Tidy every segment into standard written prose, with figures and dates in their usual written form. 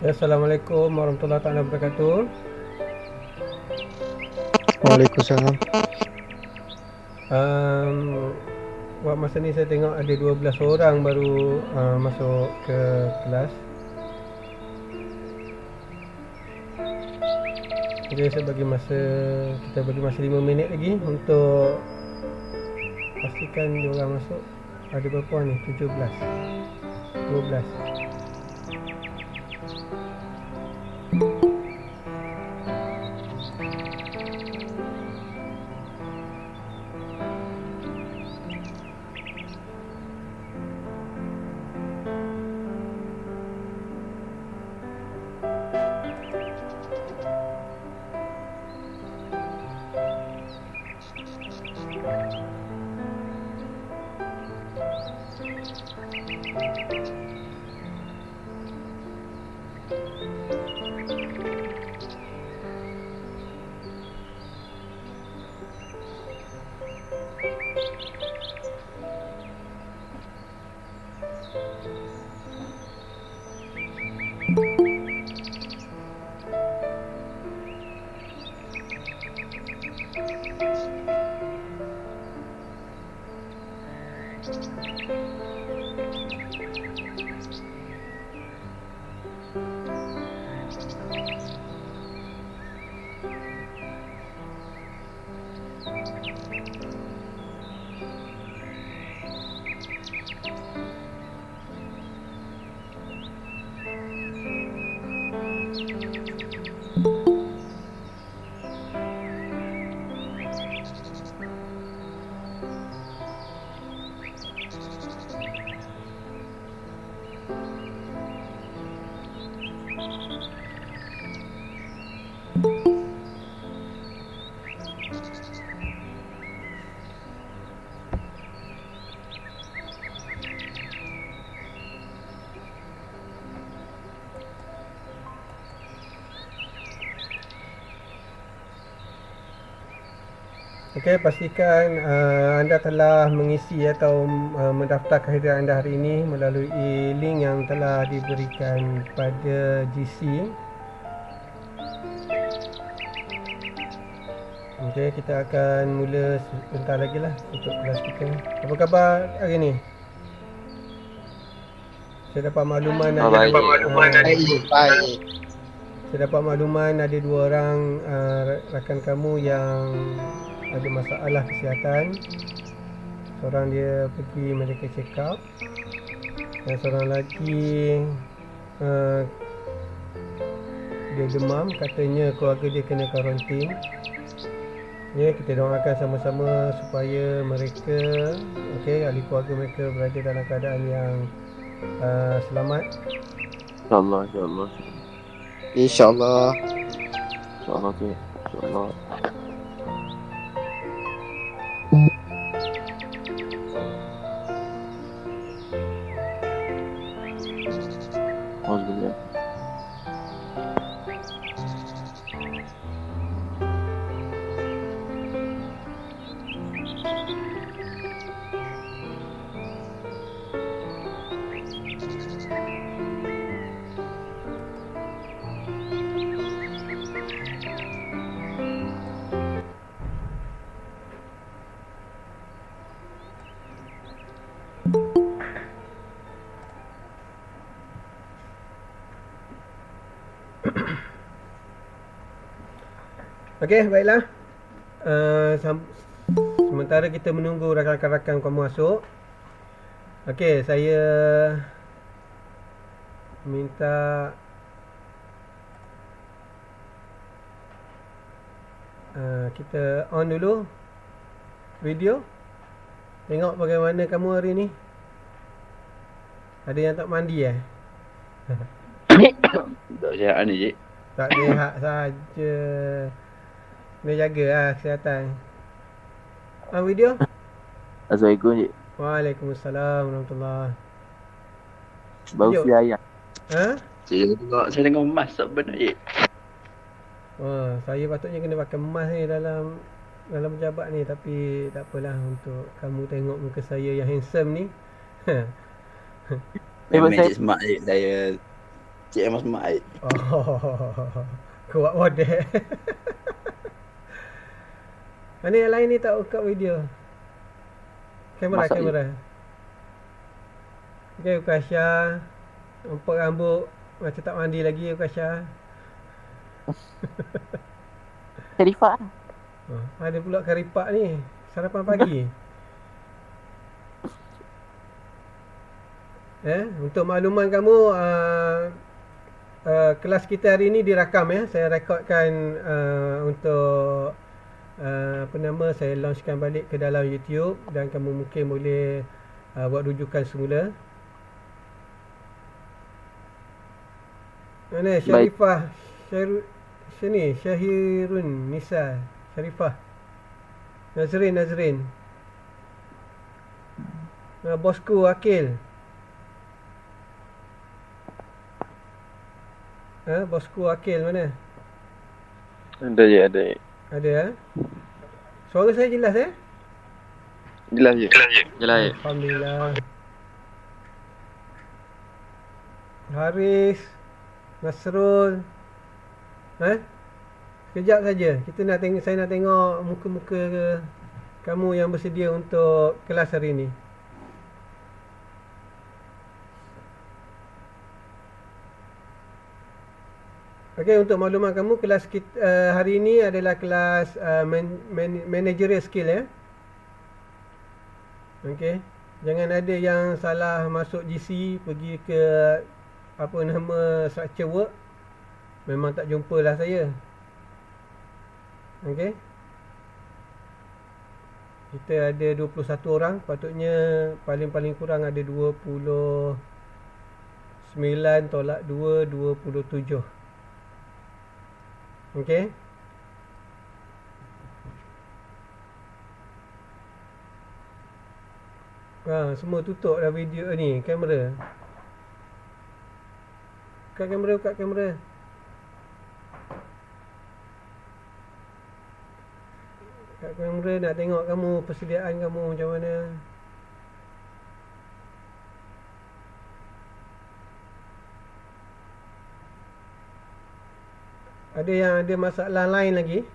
Assalamualaikum warahmatullahi wabarakatuh. Waalaikumsalam. Buat masa ni saya tengok ada 12 orang baru masuk ke kelas. Jadi kita bagi masa 5 minit lagi untuk pastikan dia orang masuk. Ada berapa ni? 17, 12. Okey, pastikan anda telah mengisi atau mendaftar kehadiran anda hari ini melalui link yang telah diberikan pada GC. Okey, kita akan mula sebentar lagi lah untuk kelas kita. Apa khabar hari ni? Saya dapat makluman Baik. Saya dapat makluman ada 2 orang rakan kamu yang ada masalah kesihatan. Seorang dia pergi medical check up dan seorang lagi dia demam, katanya keluarga dia kena karantin. Ya, kita doakan sama-sama supaya mereka, ahli keluarga mereka berada dalam keadaan yang selamat. InsyaAllah. InsyaAllah. InsyaAllah okey. InsyaAllah. Alhamdulillah. Okey, baiklah. Sementara kita menunggu rakan-rakan kamu masuk. Okey, saya minta kita on dulu video. Tengok bagaimana kamu hari ni. Ada yang tak mandi Tak sihat ni, Cik. Tak sihat saja. Kena jagalah kesihatan. Video. Assalamualaikum, Cik. Waalaikumsalam warahmatullahi. Bau Jom. si ayam. Saya tengok masak benar, Cik. Saya patutnya kena pakai emas ni dalam pejabat ni, tapi tak apalah, untuk kamu tengok muka saya yang handsome ni. Memang Cik smart, Cik. Cik memang smart, Cik. Kuat model. Mana yang lain ni tak buka video? Kamera. Okay, Ukasha. Nampak rambut macam tak mandi lagi, Ukasha. Karifak. Ada pula karipak ni. Sarapan pagi. Untuk makluman kamu, kelas kita hari ni dirakam ya. Saya rekodkan untuk saya launchkan balik ke dalam YouTube, dan kamu mungkin boleh buat rujukan semula. Mana Syarifah? Sini Syahirun Nisa Syarifah. Nazrin. Bosku Akil. Bosku Akil mana? Ada je, ada je. Ada Suara saya jelas Jelas je. Jelas je. Alhamdulillah. Haris, Nasrul. Sekejap saja. Saya nak tengok muka-muka kamu yang bersedia untuk kelas hari ini. Okey, untuk maklumat kamu, kelas kita hari ini adalah kelas managerial skill Okey. Jangan ada yang salah masuk GC pergi ke apa nama structure work. Memang tak jumpalah saya. Okey. Kita ada 21 orang, patutnya paling kurang ada 29 tolak 2, 27. Okey. Semua tutup dah video ni, kamera. Buka kamera. Kat kamera nak tengok kamu, persediaan kamu macam mana. Ada yang ada masalah lain lagi?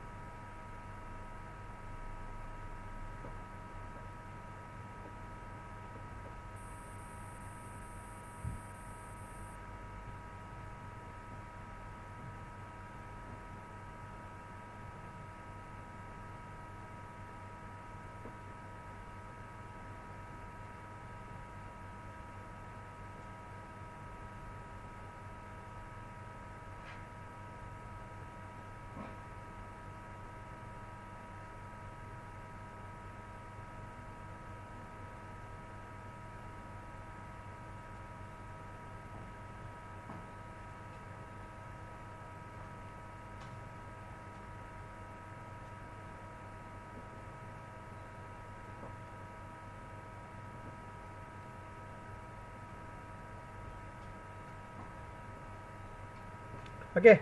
Okey.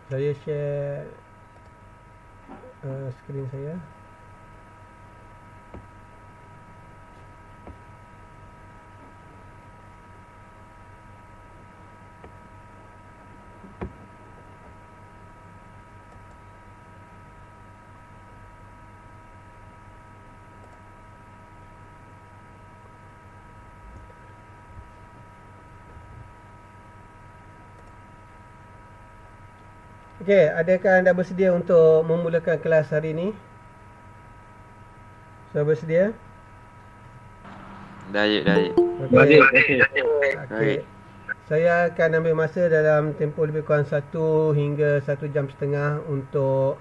Saya share skrin saya. Okey, adakah anda bersedia untuk memulakan kelas hari ini? Sudah bersedia? Dah je. Okey. Okey. Saya akan ambil masa dalam tempoh lebih kurang 1 hingga 1 jam setengah untuk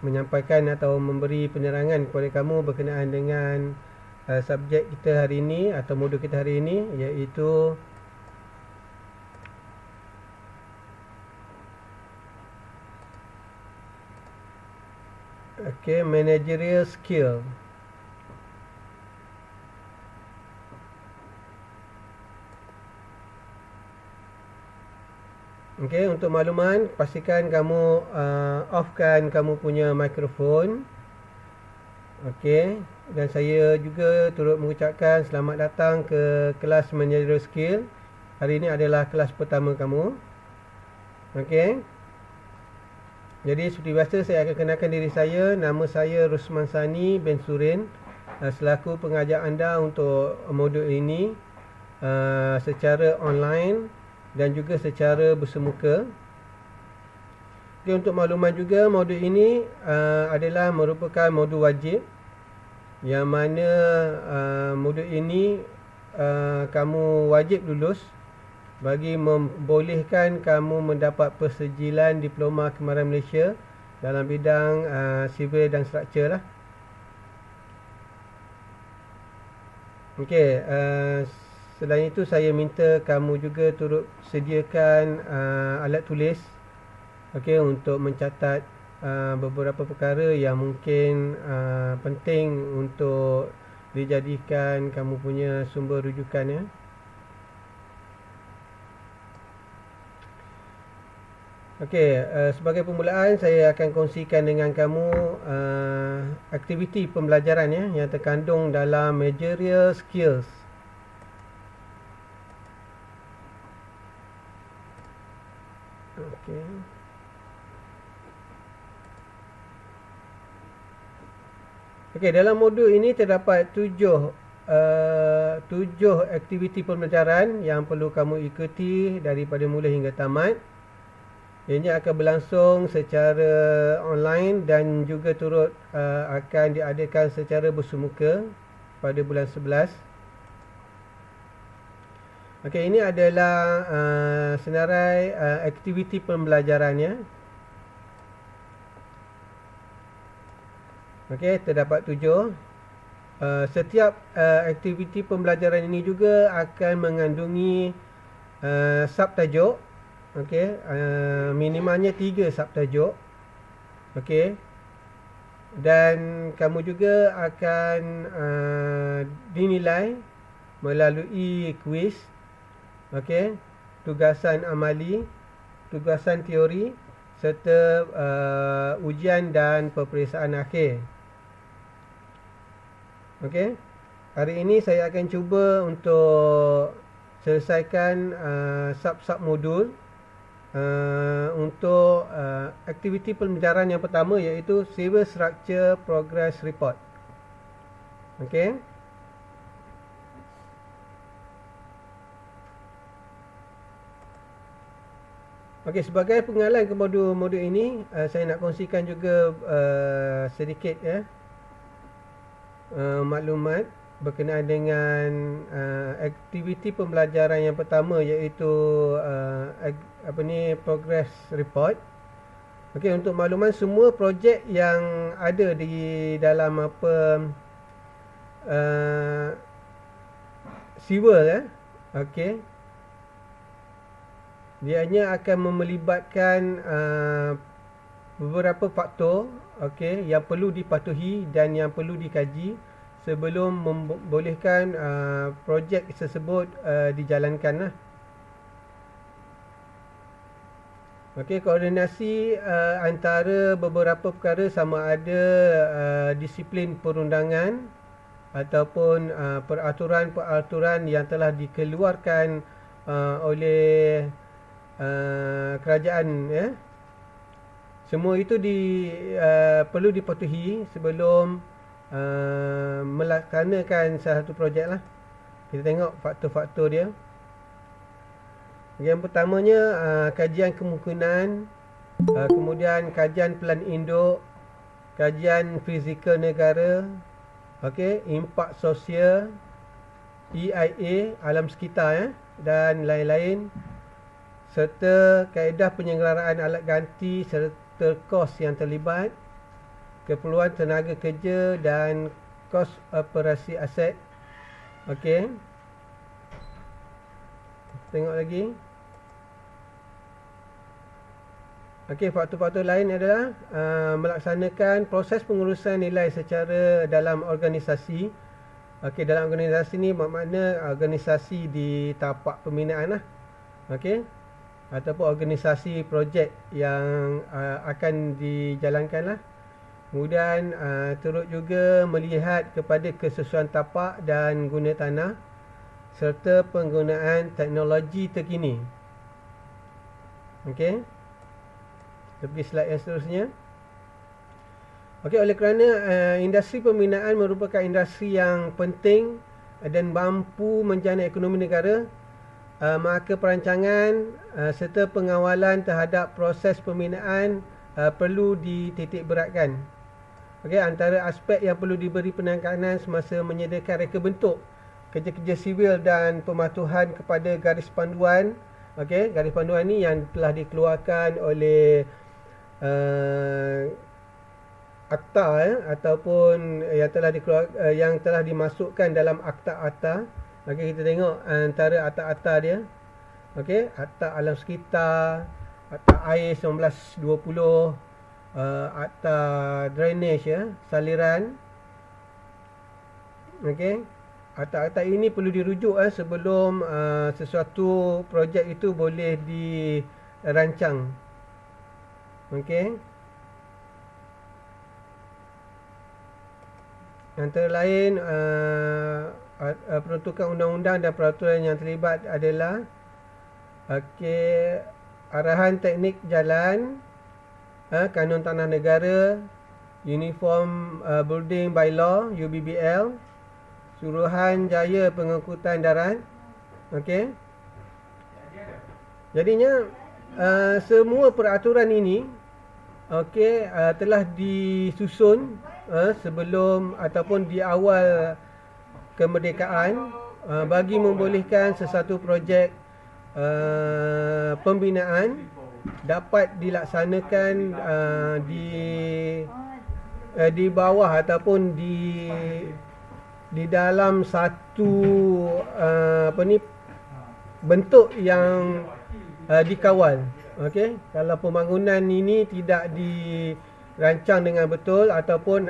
menyampaikan atau memberi penerangan kepada kamu berkenaan dengan subjek kita hari ini atau modul kita hari ini, iaitu managerial skill. Okey, untuk makluman, pastikan kamu offkan kamu punya mikrofon. Okey, dan saya juga turut mengucapkan selamat datang ke kelas managerial skill. Hari ini adalah kelas pertama kamu. Okey. Jadi seperti biasa, saya akan kenalkan diri saya. Nama saya Rusman Sani bin Surin, selaku pengajar anda untuk modul ini secara online dan juga secara bersemuka. Jadi untuk makluman juga, modul ini adalah merupakan modul wajib, yang mana modul ini kamu wajib lulus bagi membolehkan kamu mendapat persejilan Diploma Kemahiran Malaysia dalam bidang civil dan struktur lah. Okey, selain itu saya minta kamu juga turut sediakan alat tulis, okey, untuk mencatat beberapa perkara yang mungkin penting untuk dijadikan kamu punya sumber rujukan ya. Okey, sebagai permulaan saya akan kongsikan dengan kamu aktiviti pembelajaran ya yang terkandung dalam managerial skills. Okey. Okey, dalam modul ini terdapat 7 aktiviti pembelajaran yang perlu kamu ikuti daripada mula hingga tamat. Ianya akan berlangsung secara online dan juga turut akan diadakan secara bersumuka pada bulan 11. Okey, ini adalah senarai aktiviti pembelajarannya. Okey, terdapat 7. Setiap aktiviti pembelajaran ini juga akan mengandungi subtajuk. Okey, minimalnya 3 subtajuk. Okey. Dan kamu juga akan dinilai melalui kuis. Okey, tugasan amali, tugasan teori serta ujian dan peperiksaan akhir. Okey. Hari ini saya akan cuba untuk selesaikan sub-sub modul untuk aktiviti pembelajaran yang pertama, iaitu Civil Structure Progress Report. Okey. Okey, sebagai pengenalan ke modul ini, saya nak kongsikan juga sedikit ya maklumat berkenaan dengan aktiviti pembelajaran yang pertama, iaitu progress report. Okey, untuk makluman, semua projek yang ada di dalam civil ya. Okey, dia hanya akan melibatkan beberapa faktor yang perlu dipatuhi dan yang perlu dikaji sebelum membolehkan projek tersebut dijalankan lah. Okey, koordinasi antara beberapa perkara, sama ada disiplin perundangan ataupun peraturan-peraturan yang telah dikeluarkan oleh kerajaan ya. Semua itu perlu dipatuhi sebelum melaksanakan salah satu projek lah. Kita tengok faktor-faktor dia. Yang pertamanya kajian kemungkinan, kemudian kajian pelan induk, kajian fizikal negara, impak sosial, EIA, alam sekitar ya, dan lain-lain, serta kaedah penyelenggaraan alat ganti serta kos yang terlibat, keperluan tenaga kerja dan kos operasi aset. Okey. Tengok lagi. Okey, faktor-faktor lain adalah melaksanakan proses pengurusan nilai secara dalam organisasi. Okey, dalam organisasi ni bermakna organisasi di tapak pembinaan lah. Okey. Ataupun organisasi projek yang akan dijalankan lah. Kemudian turut juga melihat kepada kesesuaian tapak dan guna tanah serta penggunaan teknologi terkini. Okey. Kita pergi slide yang seterusnya. Okey, oleh kerana industri pembinaan merupakan industri yang penting dan mampu menjana ekonomi negara, maka perancangan serta pengawalan terhadap proses pembinaan perlu dititik beratkan. Okey, antara aspek yang perlu diberi penekanan semasa menyediakan reka bentuk kerja-kerja sivil dan pematuhan kepada garis panduan. Okey, garis panduan ni yang telah dikeluarkan oleh akta ya, ataupun yang telah dimasukkan dalam akta-akta. Okey, kita tengok antara akta-akta dia. Okey, Akta Alam Sekitar, Akta Air 1920, atau drainage ya, saliran. Okey. Akta-akta ini perlu dirujuk sebelum sesuatu projek itu boleh dirancang. Okey. Antara lain peruntukan undang-undang dan peraturan yang terlibat adalah arahan teknik jalan, kanun tanah negara, Uniform Building Bylaw UBBL, suruhan jaya pengangkutan darat. Okey. Jadinya semua peraturan ini telah disusun sebelum ataupun di awal kemerdekaan bagi membolehkan sesuatu projek pembinaan dapat dilaksanakan di bawah ataupun di dalam satu bentuk yang dikawal. Okey, kalau pembangunan ini tidak dirancang dengan betul ataupun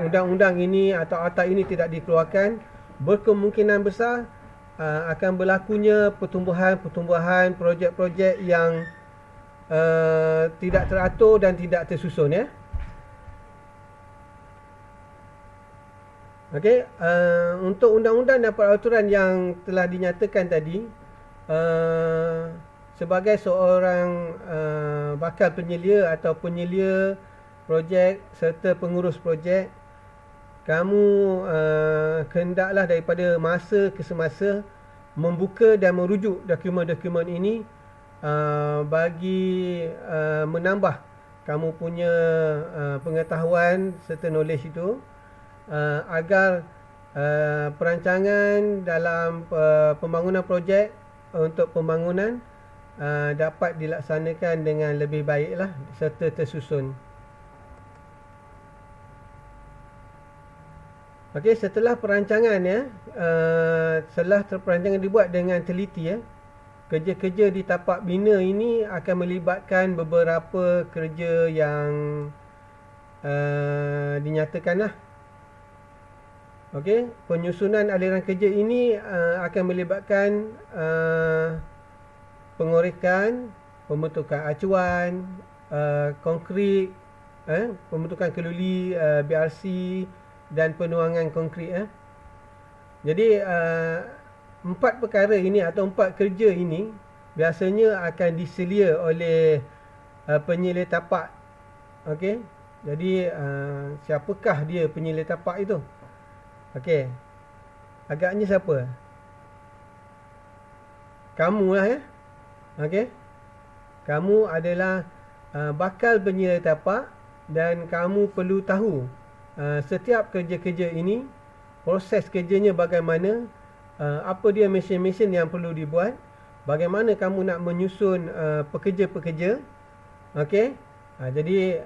undang-undang ini atau akta ini tidak dikeluarkan, berkemungkinan besar akan berlakunya pertumbuhan projek-projek yang tidak teratur dan tidak tersusun ya. Okey, untuk undang-undang dan peraturan yang telah dinyatakan tadi, sebagai seorang bakal penyelia atau penyelia projek serta pengurus projek, kamu hendaklah daripada masa ke semasa membuka dan merujuk dokumen-dokumen ini bagi menambah kamu punya pengetahuan serta knowledge itu, agar perancangan dalam pembangunan projek untuk pembangunan dapat dilaksanakan dengan lebih baiklah serta tersusun. Okey, setelah perancangan ya, setelah perancangan dibuat dengan teliti ya, kerja-kerja di tapak bina ini akan melibatkan beberapa kerja yang dinyatakan lah. Okey, penyusunan aliran kerja ini akan melibatkan pengorekan, pembentukan acuan, konkrit, pembentukan keluli BRC dan penuangan konkrit. Jadi 4 perkara ini atau 4 kerja ini biasanya akan diselia oleh penyelia tapak. Okey. Jadi siapakah dia penyelia tapak itu? Okey. Agaknya siapa? Kamu lah ya. Okey. Kamu adalah bakal penyelia tapak dan kamu perlu tahu setiap kerja-kerja ini proses kerjanya bagaimana, apa dia mesin-mesin yang perlu dibuat, bagaimana kamu nak menyusun pekerja-pekerja. Okey. Jadi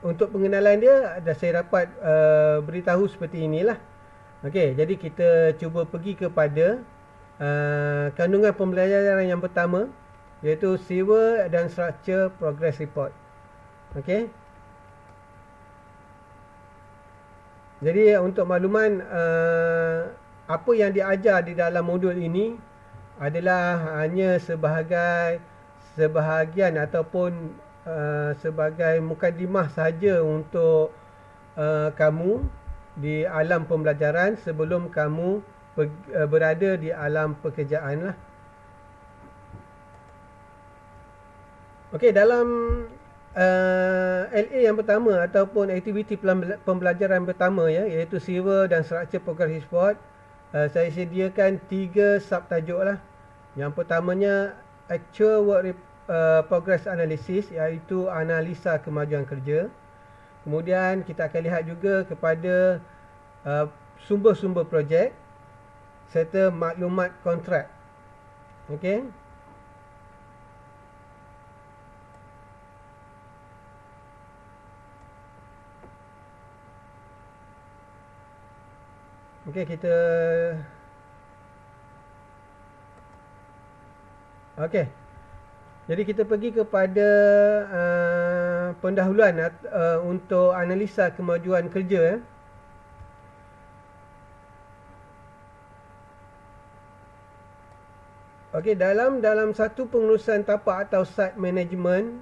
untuk pengenalan dia saya dapat beritahu seperti inilah. Okey, jadi kita cuba pergi kepada kandungan pembelajaran yang pertama, iaitu Civil dan Structure Progress Report. Okey. Jadi untuk makluman, apa yang diajar di dalam modul ini adalah hanya sebahagian ataupun sebagai mukadimah sahaja untuk kamu di alam pembelajaran sebelum kamu berada di alam pekerjaan lah. Okey, dalam LA yang pertama ataupun aktiviti pembelajaran pertama ya, iaitu Civil dan Structure Progress Report, saya sediakan 3 subtajuk lah. Yang pertamanya Actual Work Progress Analysis, iaitu analisa kemajuan kerja. Kemudian kita akan lihat juga kepada sumber-sumber projek serta maklumat kontrak. Okey. Okey, Okey. Jadi kita pergi kepada pendahuluan untuk analisa kemajuan kerja. Okey, dalam satu pengurusan tapak atau site management,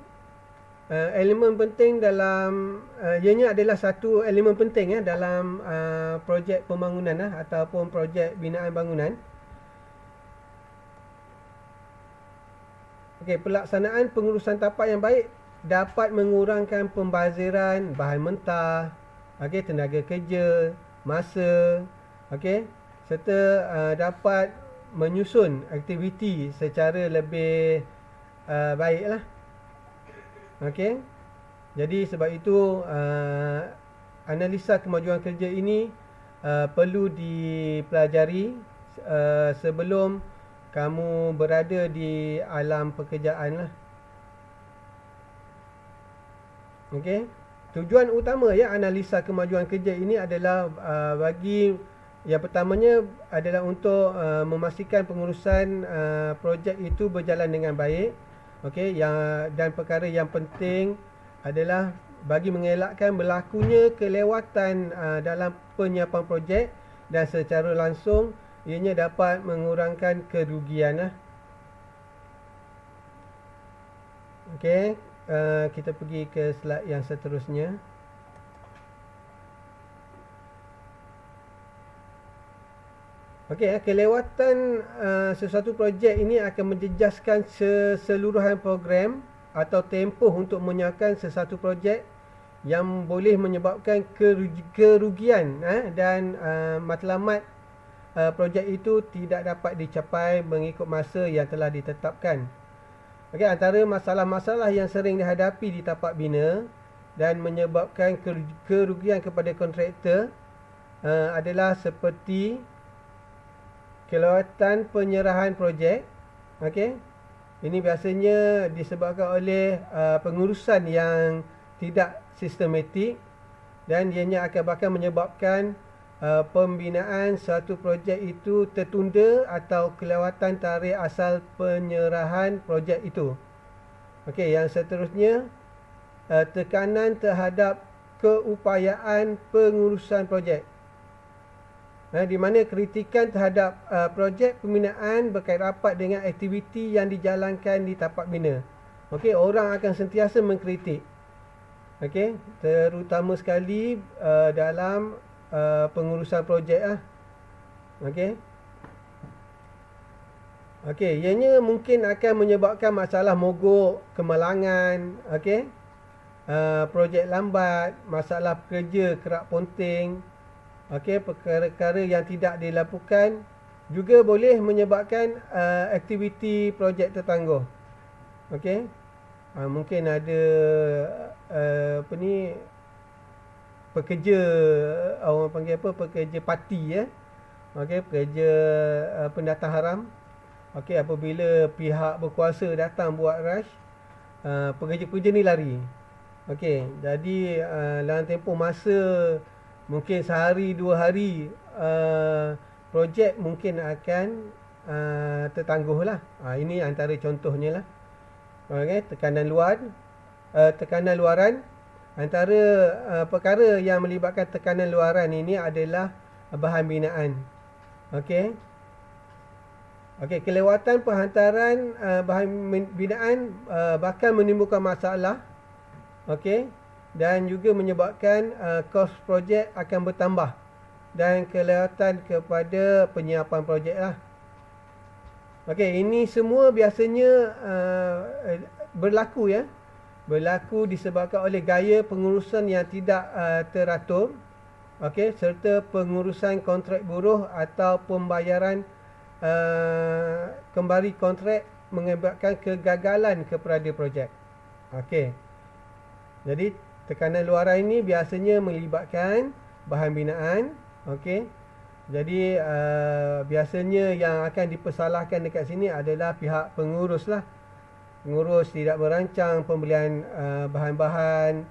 elemen penting dalam ianya adalah satu elemen penting dalam projek pembangunan ataupun projek binaan bangunan. Okey, pelaksanaan pengurusan tapak yang baik dapat mengurangkan pembaziran bahan mentah, okey, tenaga kerja, masa, okey, serta dapat menyusun aktiviti secara lebih baiklah. Okey. Jadi sebab itu analisa kemajuan kerja ini perlu dipelajari sebelum kamu berada di alam pekerjaan lah. Okey. Tujuan utama analisa kemajuan kerja ini adalah bagi yang pertamanya adalah untuk memastikan pengurusan projek itu berjalan dengan baik. Okey, dan perkara yang penting adalah bagi mengelakkan berlakunya kelewatan dalam penyiapan projek, dan secara langsung ianya dapat mengurangkan kerugian. Okey, kita pergi ke slide yang seterusnya. Okey, kelewatan sesuatu projek ini akan menjejaskan keseluruhan program atau tempoh untuk menyiapkan sesuatu projek, yang boleh menyebabkan kerugian dan matlamat projek itu tidak dapat dicapai mengikut masa yang telah ditetapkan. Okey, antara masalah-masalah yang sering dihadapi di tapak bina dan menyebabkan kerugian kepada kontraktor adalah seperti kelewatan penyerahan projek. Okey. Ini biasanya disebabkan oleh pengurusan yang tidak sistematik, dan ianya akan bahkan menyebabkan pembinaan suatu projek itu tertunda atau kelewatan tarikh asal penyerahan projek itu. Okey, yang seterusnya tekanan terhadap keupayaan pengurusan projek. Di mana kritikan terhadap projek pembinaan berkait rapat dengan aktiviti yang dijalankan di tapak bina. Okey, orang akan sentiasa mengkritik. Okey, terutama sekali dalam pengurusan projek Okey. Okey, ianya mungkin akan menyebabkan masalah mogok, kemalangan, okey. Projek lambat, masalah pekerja kerap ponting. Okey, perkara-perkara yang tidak dilakukan juga boleh menyebabkan aktiviti projek tertangguh. Okey. Mungkin ada pekerja, orang panggil apa, pekerja parti Okey, pekerja pendatang haram. Okey, apabila pihak berkuasa datang buat rush, pekerja-pekerja ni lari. Okey, jadi dalam tempoh masa mungkin sehari, 2 hari, projek mungkin akan tertangguh lah. Ini antara contohnya lah. Okay, tekanan luaran. Antara perkara yang melibatkan tekanan luaran ini adalah bahan binaan. Okey. Okey, kelewatan penghantaran bahan binaan bahkan menimbulkan masalah. Okey. Dan juga menyebabkan kos projek akan bertambah, dan kelewatan kepada penyiapan projek lah. Okey, ini semua biasanya berlaku disebabkan oleh gaya pengurusan yang tidak teratur, okey, serta pengurusan kontrak buruh atau pembayaran kembali kontrak mengakibatkan kegagalan kepada projek. Okey. Jadi tekanan luaran ini biasanya melibatkan bahan binaan. Okey. Jadi biasanya yang akan dipersalahkan dekat sini adalah pihak pengurus lah. Pengurus tidak merancang pembelian bahan-bahan,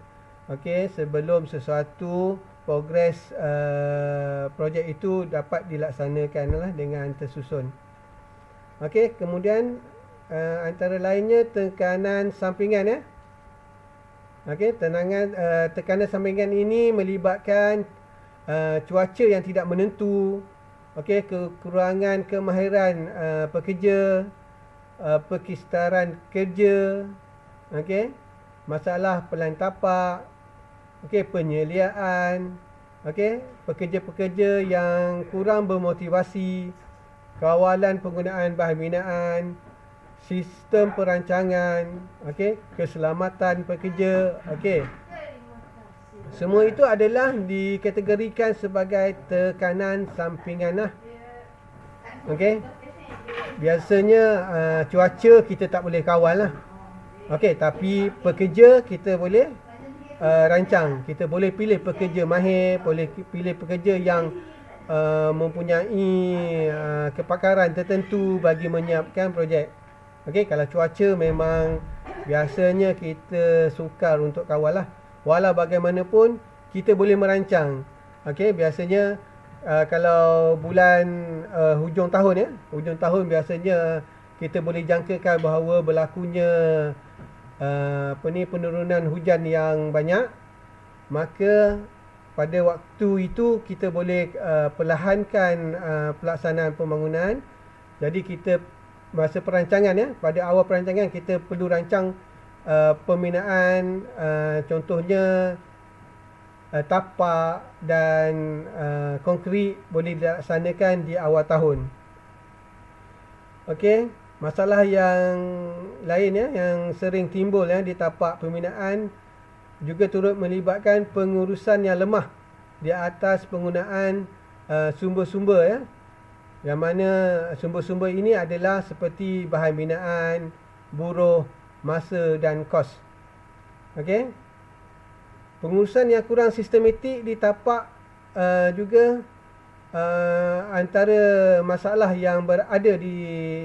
okey, sebelum sesuatu progres projek itu dapat dilaksanakan lah dengan tersusun. Okey, kemudian antara lainnya tekanan sampingan Okey, tekanan sampingan ini melibatkan cuaca yang tidak menentu, okey, kekurangan kemahiran pekerja, perkistaran kerja, okey, masalah pelan tapak, okey, penyeliaan, okey, pekerja-pekerja yang kurang bermotivasi, kawalan penggunaan bahan binaan, sistem perancangan, okey, keselamatan pekerja, okey. Semua itu adalah dikategorikan sebagai tekanan sampingan lah. Okey. Biasanya cuaca kita tak boleh kawal lah. Okey, tapi pekerja kita boleh rancang. Kita boleh pilih pekerja mahir, boleh pilih pekerja yang mempunyai kepakaran tertentu bagi menyiapkan projek. Okey, kalau cuaca memang biasanya kita sukar untuk kawal lah. Walau bagaimanapun kita boleh merancang. Okey, biasanya kalau bulan hujung tahun ya, hujung tahun biasanya kita boleh jangkakan bahawa berlakunya penurunan hujan yang banyak. Maka pada waktu itu kita boleh perlahankan pelaksanaan pembangunan. Jadi kita masa perancangan ya, pada awal perancangan kita perlu rancang pembinaan, contohnya tapak dan konkrit boleh dilaksanakan di awal tahun. Okey, masalah yang lain ya, yang sering timbul ya di tapak pembinaan juga turut melibatkan pengurusan yang lemah di atas penggunaan sumber-sumber ya. Yang mana sumber-sumber ini adalah seperti bahan binaan, buruh, masa dan kos. Okey. Pengurusan yang kurang sistematik di tapak juga antara masalah yang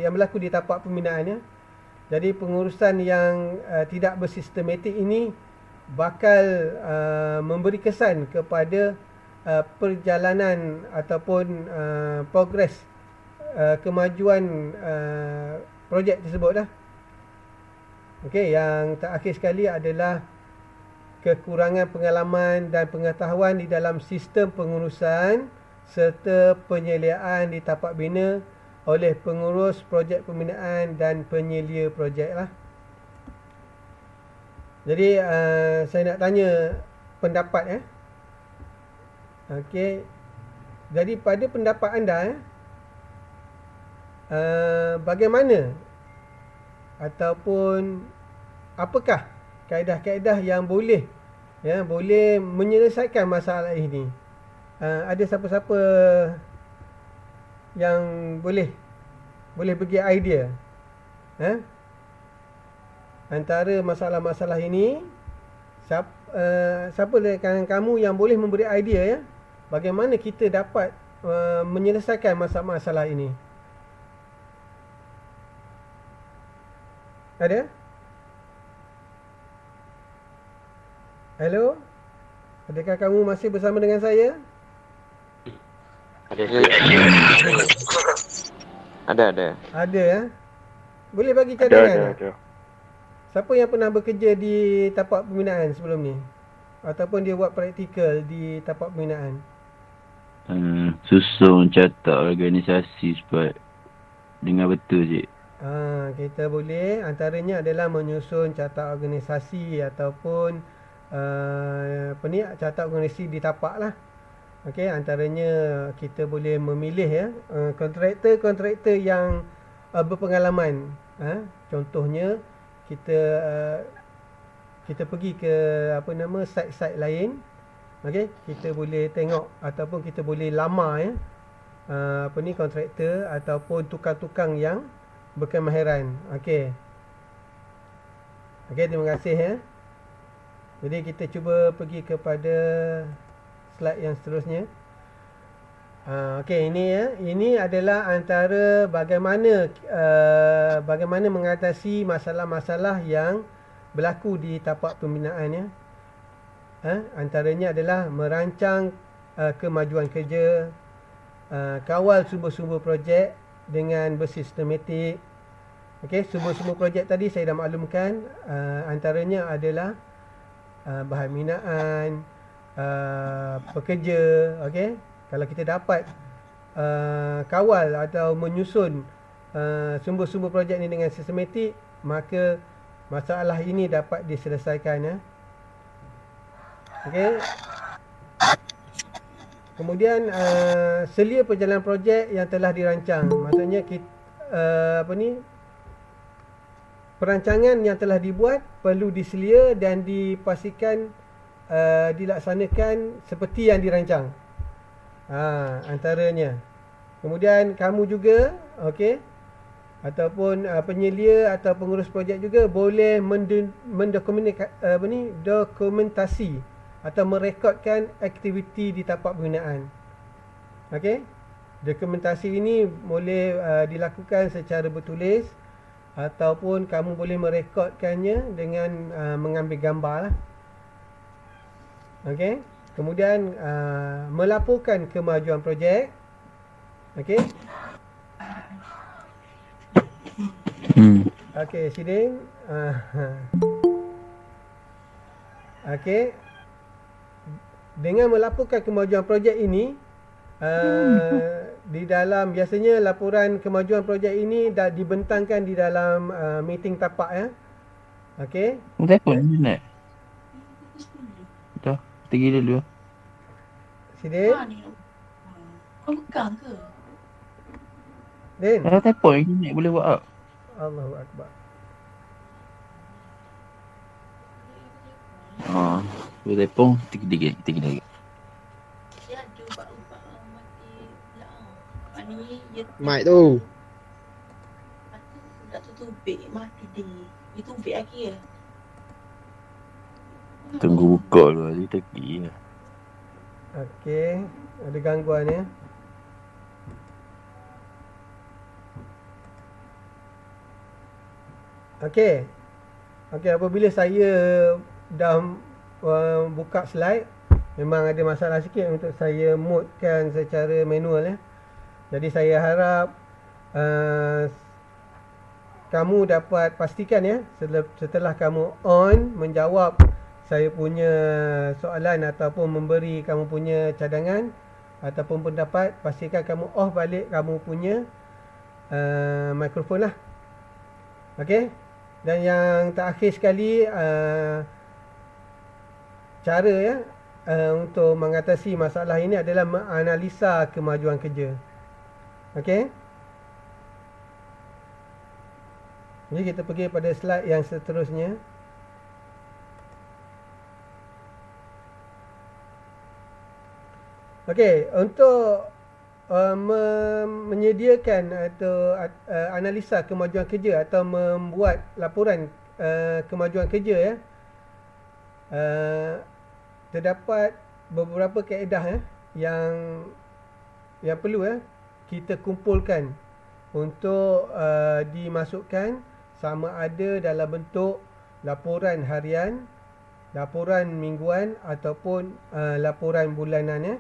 yang berlaku di tapak pembinaan ya. Jadi pengurusan yang tidak bersistematik ini bakal memberi kesan kepada perjalanan ataupun progres kemajuan projek tersebut lah. Okey, yang terakhir sekali adalah kekurangan pengalaman dan pengetahuan di dalam sistem pengurusan serta penyeliaan di tapak bina oleh pengurus projek pembinaan dan penyelia projek lah. Jadi saya nak tanya pendapat ya. Okey. Jadi pada pendapat anda bagaimana ataupun apakah kaedah-kaedah yang boleh menyelesaikan masalah ini? Ada siapa-siapa yang boleh bagi idea antara masalah-masalah ini? Siapa dari kamu yang boleh memberi idea ya, bagaimana kita dapat menyelesaikan masalah-masalah ini? Ada? Hello? Adakah kamu masih bersama dengan saya? Ada. Ada ya? Boleh bagi cadangan? Ada. Siapa yang pernah bekerja di tapak pembinaan sebelum ni? Ataupun dia buat praktikal di tapak pembinaan? Susun catat organisasi supaya dengar betul cik. Kita boleh antaranya adalah menyusun catat organisasi ataupun catat organisasi di tapak lah. Okey, antaranya kita boleh memilih ya kontraktor yang berpengalaman. Contohnya kita pergi ke site-site lain. Okey, kita boleh tengok ataupun kita boleh lamar ya kontraktor ataupun tukang-tukang yang berkemahiran. Okey, terima kasih ya. Jadi kita cuba pergi kepada slide yang seterusnya. Okey, ini adalah antara bagaimana mengatasi masalah-masalah yang berlaku di tapak pembinaan ya. Antaranya adalah merancang kemajuan kerja, kawal sumber-sumber projek dengan bersistematik. Okey, sumber-sumber projek tadi saya dah maklumkan, antaranya adalah bahan binaan, pekerja, okey. Kalau kita dapat kawal atau menyusun sumber-sumber projek ni dengan sistematik, maka masalah ini dapat diselesaikan ya. Okey. Kemudian selia perjalanan projek yang telah dirancang. Maksudnya kita perancangan yang telah dibuat perlu diselia dan dipastikan dilaksanakan seperti yang dirancang. Antaranya. Kemudian kamu juga, okey, ataupun penyelia atau pengurus projek juga boleh dokumentasi atau merekodkan aktiviti di tapak pembinaan. Okey. Dokumentasi ini boleh dilakukan secara bertulis ataupun kamu boleh merekodkannya dengan mengambil gambar lah. Okey. Kemudian melaporkan kemajuan projek. Okey. Okey, Sidin. Okey. Dengan melaporkan kemajuan projek ini, di dalam biasanya laporan kemajuan projek ini dah dibentangkan di dalam meeting tapak ya. Okey. Telefon ni nak. Dah, tinggi dulu. Sidin. Kau pegang ke? Din. Ada telefon ni nak boleh buat tak? Allahu Akbar. Boleh telefon tinggi lagi. Dia ada ubah-ubah mati pula. Ni dia Mic tu. tak tutupik mati dia. Dia tubik lagi ya. Tunggu buka dulu lagi tegi lah. Okey, ada gangguan ya. Okey. Okey, apabila saya dah buka slide, memang ada masalah sikit untuk saya modekan secara manual ya. Jadi saya harap kamu dapat pastikan ya, setelah kamu on menjawab saya punya soalan ataupun memberi kamu punya cadangan ataupun pendapat, pastikan kamu off balik kamu punya mikrofon lah. Okey. Dan yang terakhir sekali, cara ya untuk mengatasi masalah ini adalah menganalisa kemajuan kerja. Okey. Jadi kita pergi pada slide yang seterusnya. Okey, untuk menyediakan atau analisa kemajuan kerja atau membuat laporan kemajuan kerja ya, terdapat beberapa kaedah yang perlu kita kumpulkan untuk dimasukkan, sama ada dalam bentuk laporan harian, laporan mingguan ataupun laporan bulanan ya.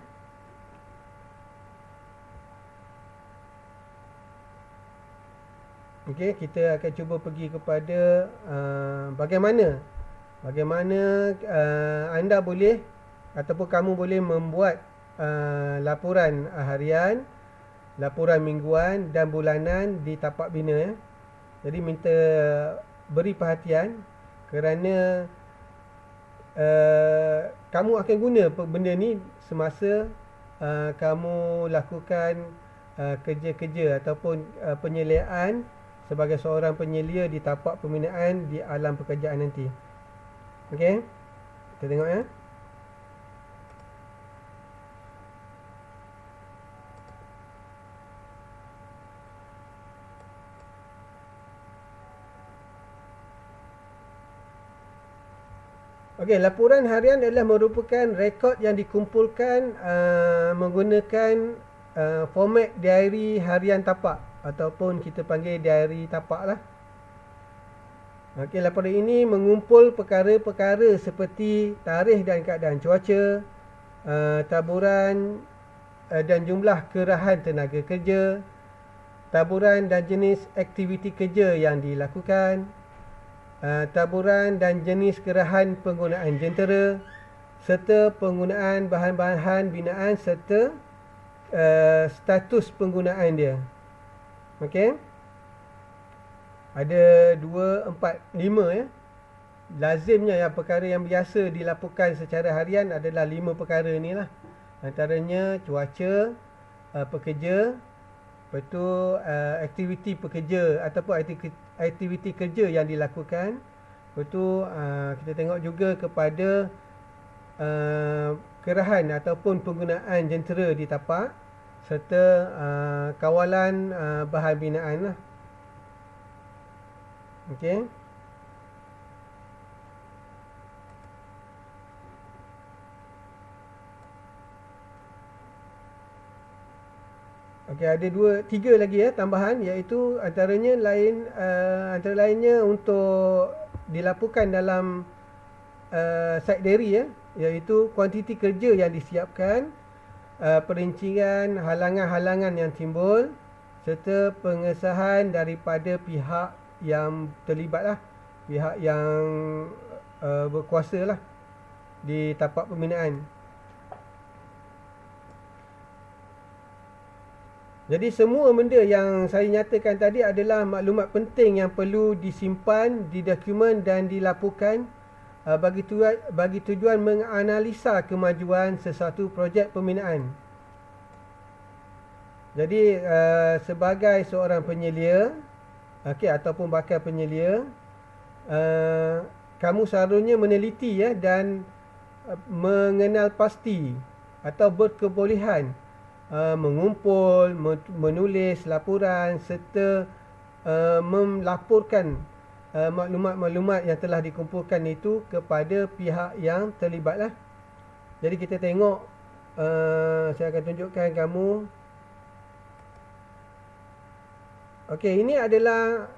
Okey, kita akan cuba pergi kepada bagaimana anda boleh ataupun kamu boleh membuat laporan harian, laporan mingguan dan bulanan di tapak bina ya. Jadi minta beri perhatian kerana kamu akan guna benda ni semasa kamu lakukan kerja-kerja ataupun penyeliaan sebagai seorang penyelia di tapak pembinaan di alam pekerjaan nanti. Okey. Kita tengok ya. Okey, laporan harian adalah merupakan rekod yang dikumpulkan menggunakan format diary harian tapak ataupun kita panggil diary tapak lah. Okey, laporan ini mengumpul perkara-perkara seperti tarikh dan keadaan cuaca, taburan dan jumlah kerahan tenaga kerja, taburan dan jenis aktiviti kerja yang dilakukan, taburan dan jenis kerahan penggunaan jentera serta penggunaan bahan-bahan binaan serta status penggunaan dia. Okey. Ada 2, 4, 5 ya. Lazimnya yang perkara yang biasa dilaporkan secara harian adalah 5 perkara ni lah. Antaranya cuaca, pekerja, lepas tu aktiviti pekerja ataupun aktiviti kerja yang dilakukan. Lepas tu kita tengok juga kepada kerahan ataupun penggunaan jentera di tapak serta kawalan bahan binaan lah. Okey. Okey, ada 3 lagi ya tambahan, iaitu antara lainnya untuk dilaporkan dalam site diary ya, iaitu kuantiti kerja yang disiapkan, perincian halangan-halangan yang timbul serta pengesahan daripada pihak yang terlibat lah, pihak yang berkuasa lah di tapak pembinaan. Jadi semua benda yang saya nyatakan tadi adalah maklumat penting yang perlu disimpan, didokumen dan dilaporkan bagi tujuan menganalisa kemajuan sesuatu projek pembinaan. Jadi sebagai seorang penyelia, ataupun bakal penyelia, kamu seharusnya meneliti ya dan mengenal pasti atau berkebolehan mengumpul, menulis laporan serta melaporkan maklumat-maklumat yang telah dikumpulkan itu kepada pihak yang terlibat lah. Jadi kita tengok, saya akan tunjukkan kamu. Okey, ini adalah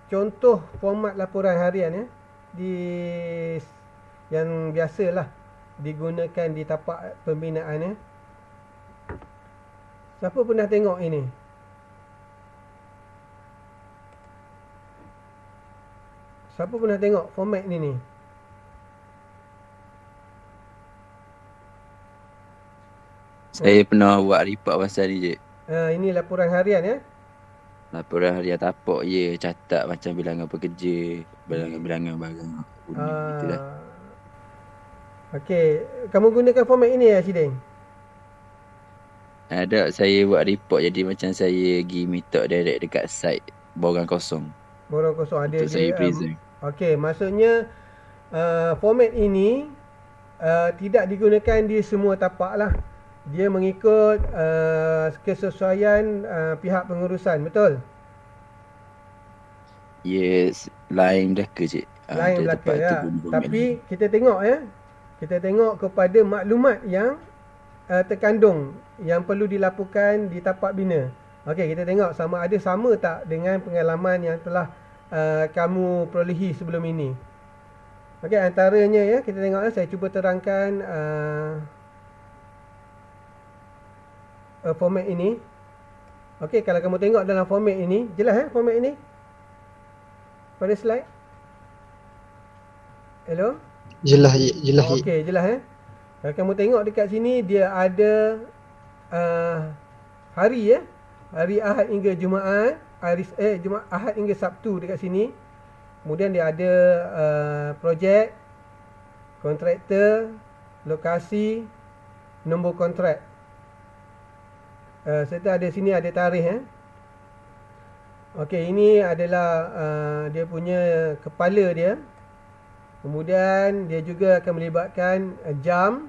contoh format laporan harian ya, yang biasalah digunakan di tapak pembinaan ya. Siapa pernah tengok ini? Siapa pernah tengok format ni? Saya pernah buat report pasal ni je. Ini laporan harian ya. Laporan harian tapak je, catat macam bilangan pekerja, bilangan barang bunyi gitu lah. Okey, kamu gunakan format ini ya, Sideng? Ada, saya buat report jadi macam saya pergi meet up direct dekat site borang kosong. Borang kosong ada untuk saya present. Okey, maksudnya format ini tidak digunakan di semua tapak lah. Dia mengikut kesesuaian pihak pengurusan, betul? Yes, lain belaka je. Lain belaka ya. Tapi kita tengok ya. Kita tengok kepada maklumat yang terkandung yang perlu dilaporkan di tapak bina. Okey, kita tengok sama tak dengan pengalaman yang telah kamu perolehi sebelum ini. Okey, antaranya ya, kita tengok saya cuba terangkan format ini. Okey, kalau kamu tengok dalam format ini, jelas format ini? Pada slide. Hello? Jelas. Okey, jelas Kalau kamu tengok dekat sini, dia ada hari ya. Hari Ahad hingga Jumaat, Ahad hingga Sabtu dekat sini. Kemudian dia ada projek, kontraktor, lokasi, nombor kontrak. Serta ada sini ada tarikh Okey, ini adalah dia punya kepala dia. Kemudian dia juga akan melibatkan jam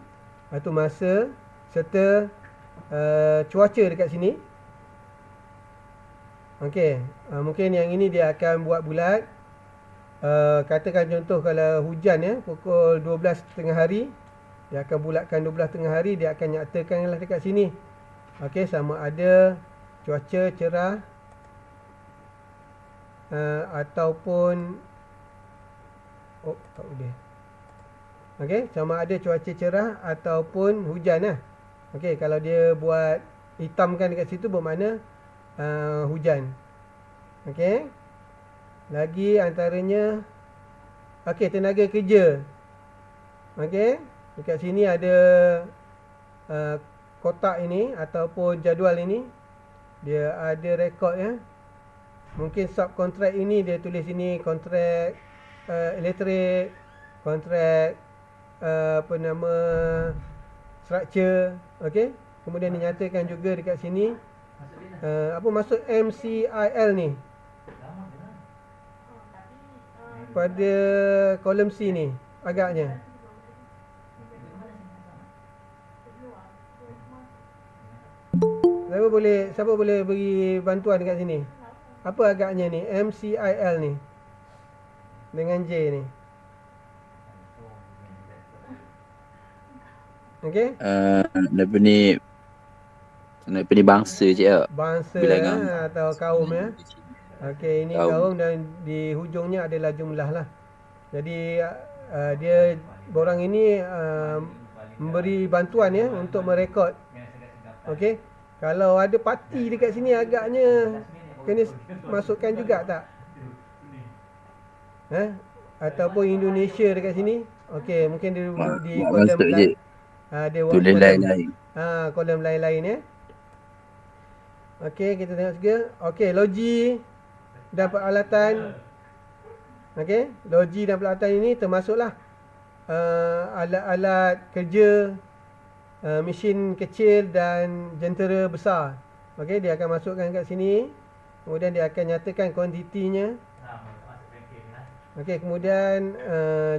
atau masa serta cuaca dekat sini. Okey, mungkin yang ini dia akan buat bulat. Katakan contoh kalau hujan pukul 12 tengah hari, dia akan bulatkan 12 tengah hari, dia akan nyatakanlah dekat sini. Okey, sama ada cuaca cerah ataupun tak boleh. Okey, sama ada cuaca cerah ataupun hujan Okey, kalau dia buat hitamkan dekat situ bermakna hujan. Okey. Lagi antaranya Okey, tenaga kerja. Okey, dekat sini ada kotak ini ataupun jadual ini. Dia ada rekod ya. Mungkin subkontrak ini dia tulis ini kontrak elektrik, kontrak apa nama structure, okey. Kemudian dinyatakan juga dekat sini apa maksud MCIL ni? Pada kolom C ni agaknya. Siapa boleh beri bantuan dekat sini? Apa agaknya ni? MCIL ni. Dengan J ni. Okey? Apa ni bangsa je tak? Bangsa Bilangan. atau kaum ya. Okey, ini kaum dan di hujungnya adalah jumlah lah. Jadi dia borang ini memberi bantuan ya untuk merekod. Okey. Kalau ada parti dekat sini agaknya kena masukkan juga tak? Ataupun Indonesia dekat sini. Okey, mungkin dia duduk di kolom lain. Dia tulis lain-lain. Kolom lain-lain ya. Okey, kita tengok juga. Okey, logi dan peralatan. Okey, logi dan peralatan ini termasuklah alat-alat kerja, mesin kecil dan jentera besar. Okey, dia akan masukkan kat sini. Kemudian dia akan nyatakan kuantitinya. Okey, kemudian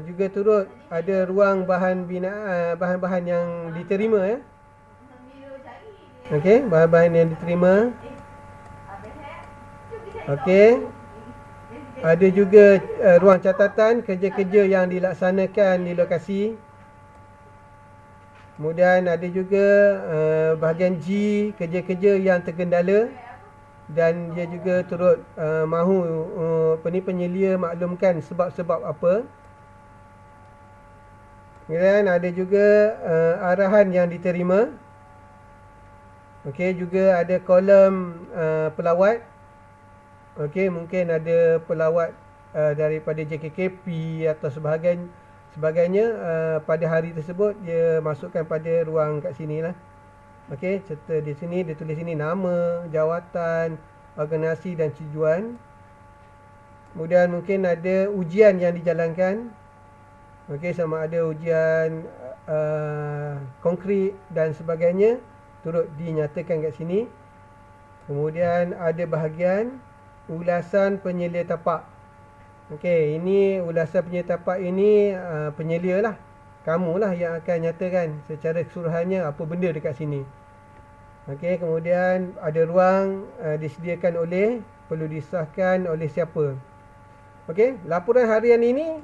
juga turut ada ruang bahan binaan, bahan-bahan yang diterima ya. Okey, bahan-bahan yang diterima. Okey. Ada juga ruang catatan kerja-kerja yang dilaksanakan di lokasi. Kemudian ada juga bahagian G, kerja-kerja yang terkendala. Dan dia juga turut mahu penyelia maklumkan sebab-sebab apa. Kemudian ada juga arahan yang diterima. Okey, juga ada kolom pelawat. Okey, mungkin ada pelawat daripada JKKP atau sebagainya pada hari tersebut dia masukkan pada ruang kat sini lah. Okey, serta di sini dia tulis sini nama, jawatan, organisasi dan tujuan. Kemudian mungkin ada ujian yang dijalankan. Okey, sama ada ujian konkret dan sebagainya turut dinyatakan kat sini. Kemudian ada bahagian ulasan penyelia tapak. Okey, ini ulasan penyelia tapak ini penyelia lah. Kamulah yang akan nyatakan secara keseluruhannya apa benda dekat sini. Okey, kemudian ada ruang disediakan oleh, perlu disahkan oleh siapa. Okey, laporan harian ini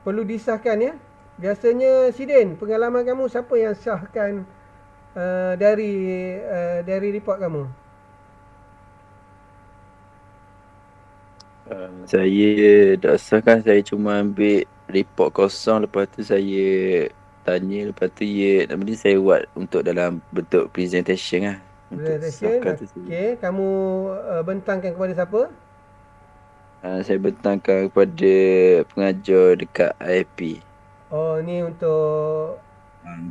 perlu disahkan ya. Biasanya Sidin, pengalaman kamu siapa yang sahkan dari report kamu? Saya tak sahkan, saya cuma ambil report kosong. Lepas tu saya tanya, lepas tu saya buat untuk dalam bentuk presentation lah. Presentation, okey. Kamu bentangkan kepada siapa? Saya bentangkan kepada pengajar dekat IIP. Oh, ni untuk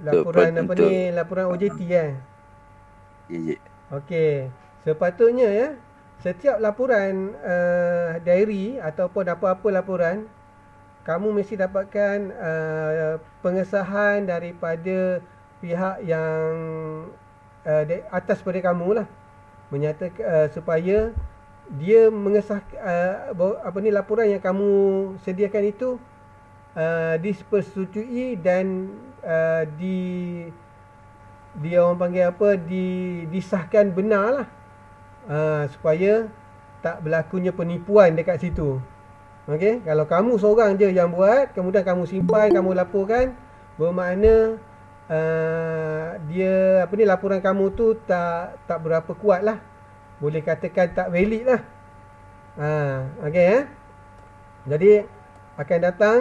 laporan apa ni? Laporan OJT kan? Ya. Okey. Sepatutnya ya, setiap laporan diary ataupun apa-apa laporan, kamu mesti dapatkan pengesahan daripada pihak yang atas pada kamu lah, menyatakan supaya dia mengesahkan laporan yang kamu sediakan itu dipersetujui dan dia orang panggil apa, disahkan benar lah, supaya tak berlakunya penipuan dekat situ. Okey, kalau kamu seorang je yang buat, kemudian kamu simpan, kamu laporkan, bermakna dia laporan kamu tu tak berapa kuat lah, boleh katakan tak valid lah. Okey ya. Jadi akan datang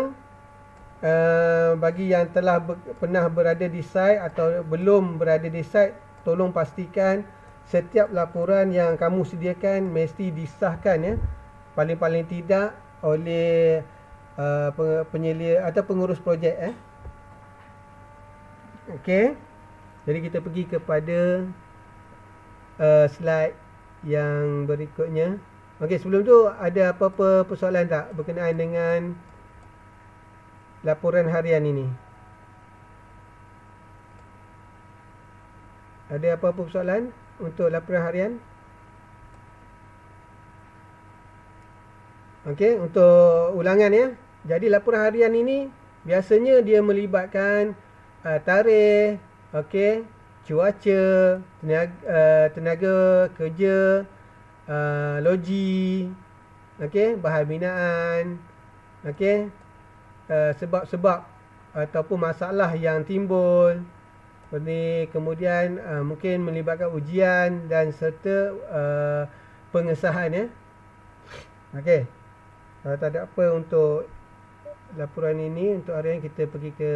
bagi yang telah pernah berada di site atau belum berada di site, tolong pastikan setiap laporan yang kamu sediakan mesti disahkan ya, paling-paling tidak oleh penyelia atau pengurus projek. Okey. Jadi kita pergi kepada slide yang berikutnya. Okey, sebelum tu ada apa-apa persoalan tak berkenaan dengan laporan harian ini? Ada apa-apa persoalan untuk laporan harian? Okey, untuk ulangan ya. Jadi laporan harian ini biasanya dia melibatkan tarikh, okey, cuaca, tenaga kerja, logi, okey, bahan binaan, okey, sebab-sebab ataupun masalah yang timbul. Kemudian mungkin melibatkan ujian dan serta pengesahan ya. Okey. Kalau tak ada apa untuk laporan ini, untuk harian kita pergi ke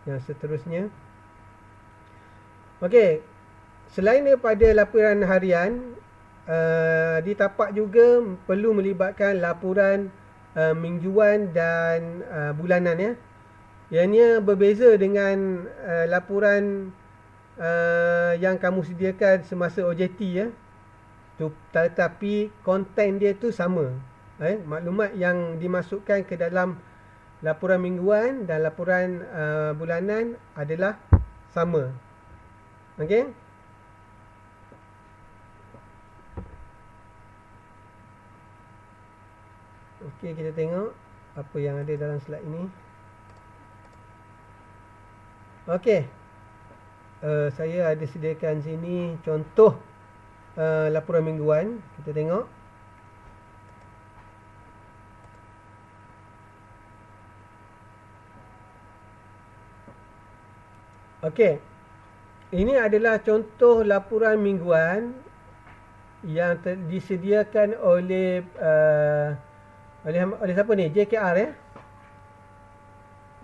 yang seterusnya. Okey. Selain daripada laporan harian, di tapak juga perlu melibatkan laporan mingguan dan bulanan ya. Ianya berbeza dengan laporan yang kamu sediakan semasa OJT ya. Tetapi konten dia tu sama. Maklumat yang dimasukkan ke dalam laporan mingguan dan laporan bulanan adalah sama. Okey? Okey, kita tengok apa yang ada dalam slide ini. Okey. Saya ada sediakan sini contoh laporan mingguan. Kita tengok. Okey. Ini adalah contoh laporan mingguan yang disediakan oleh oleh siapa ni? JKR ya.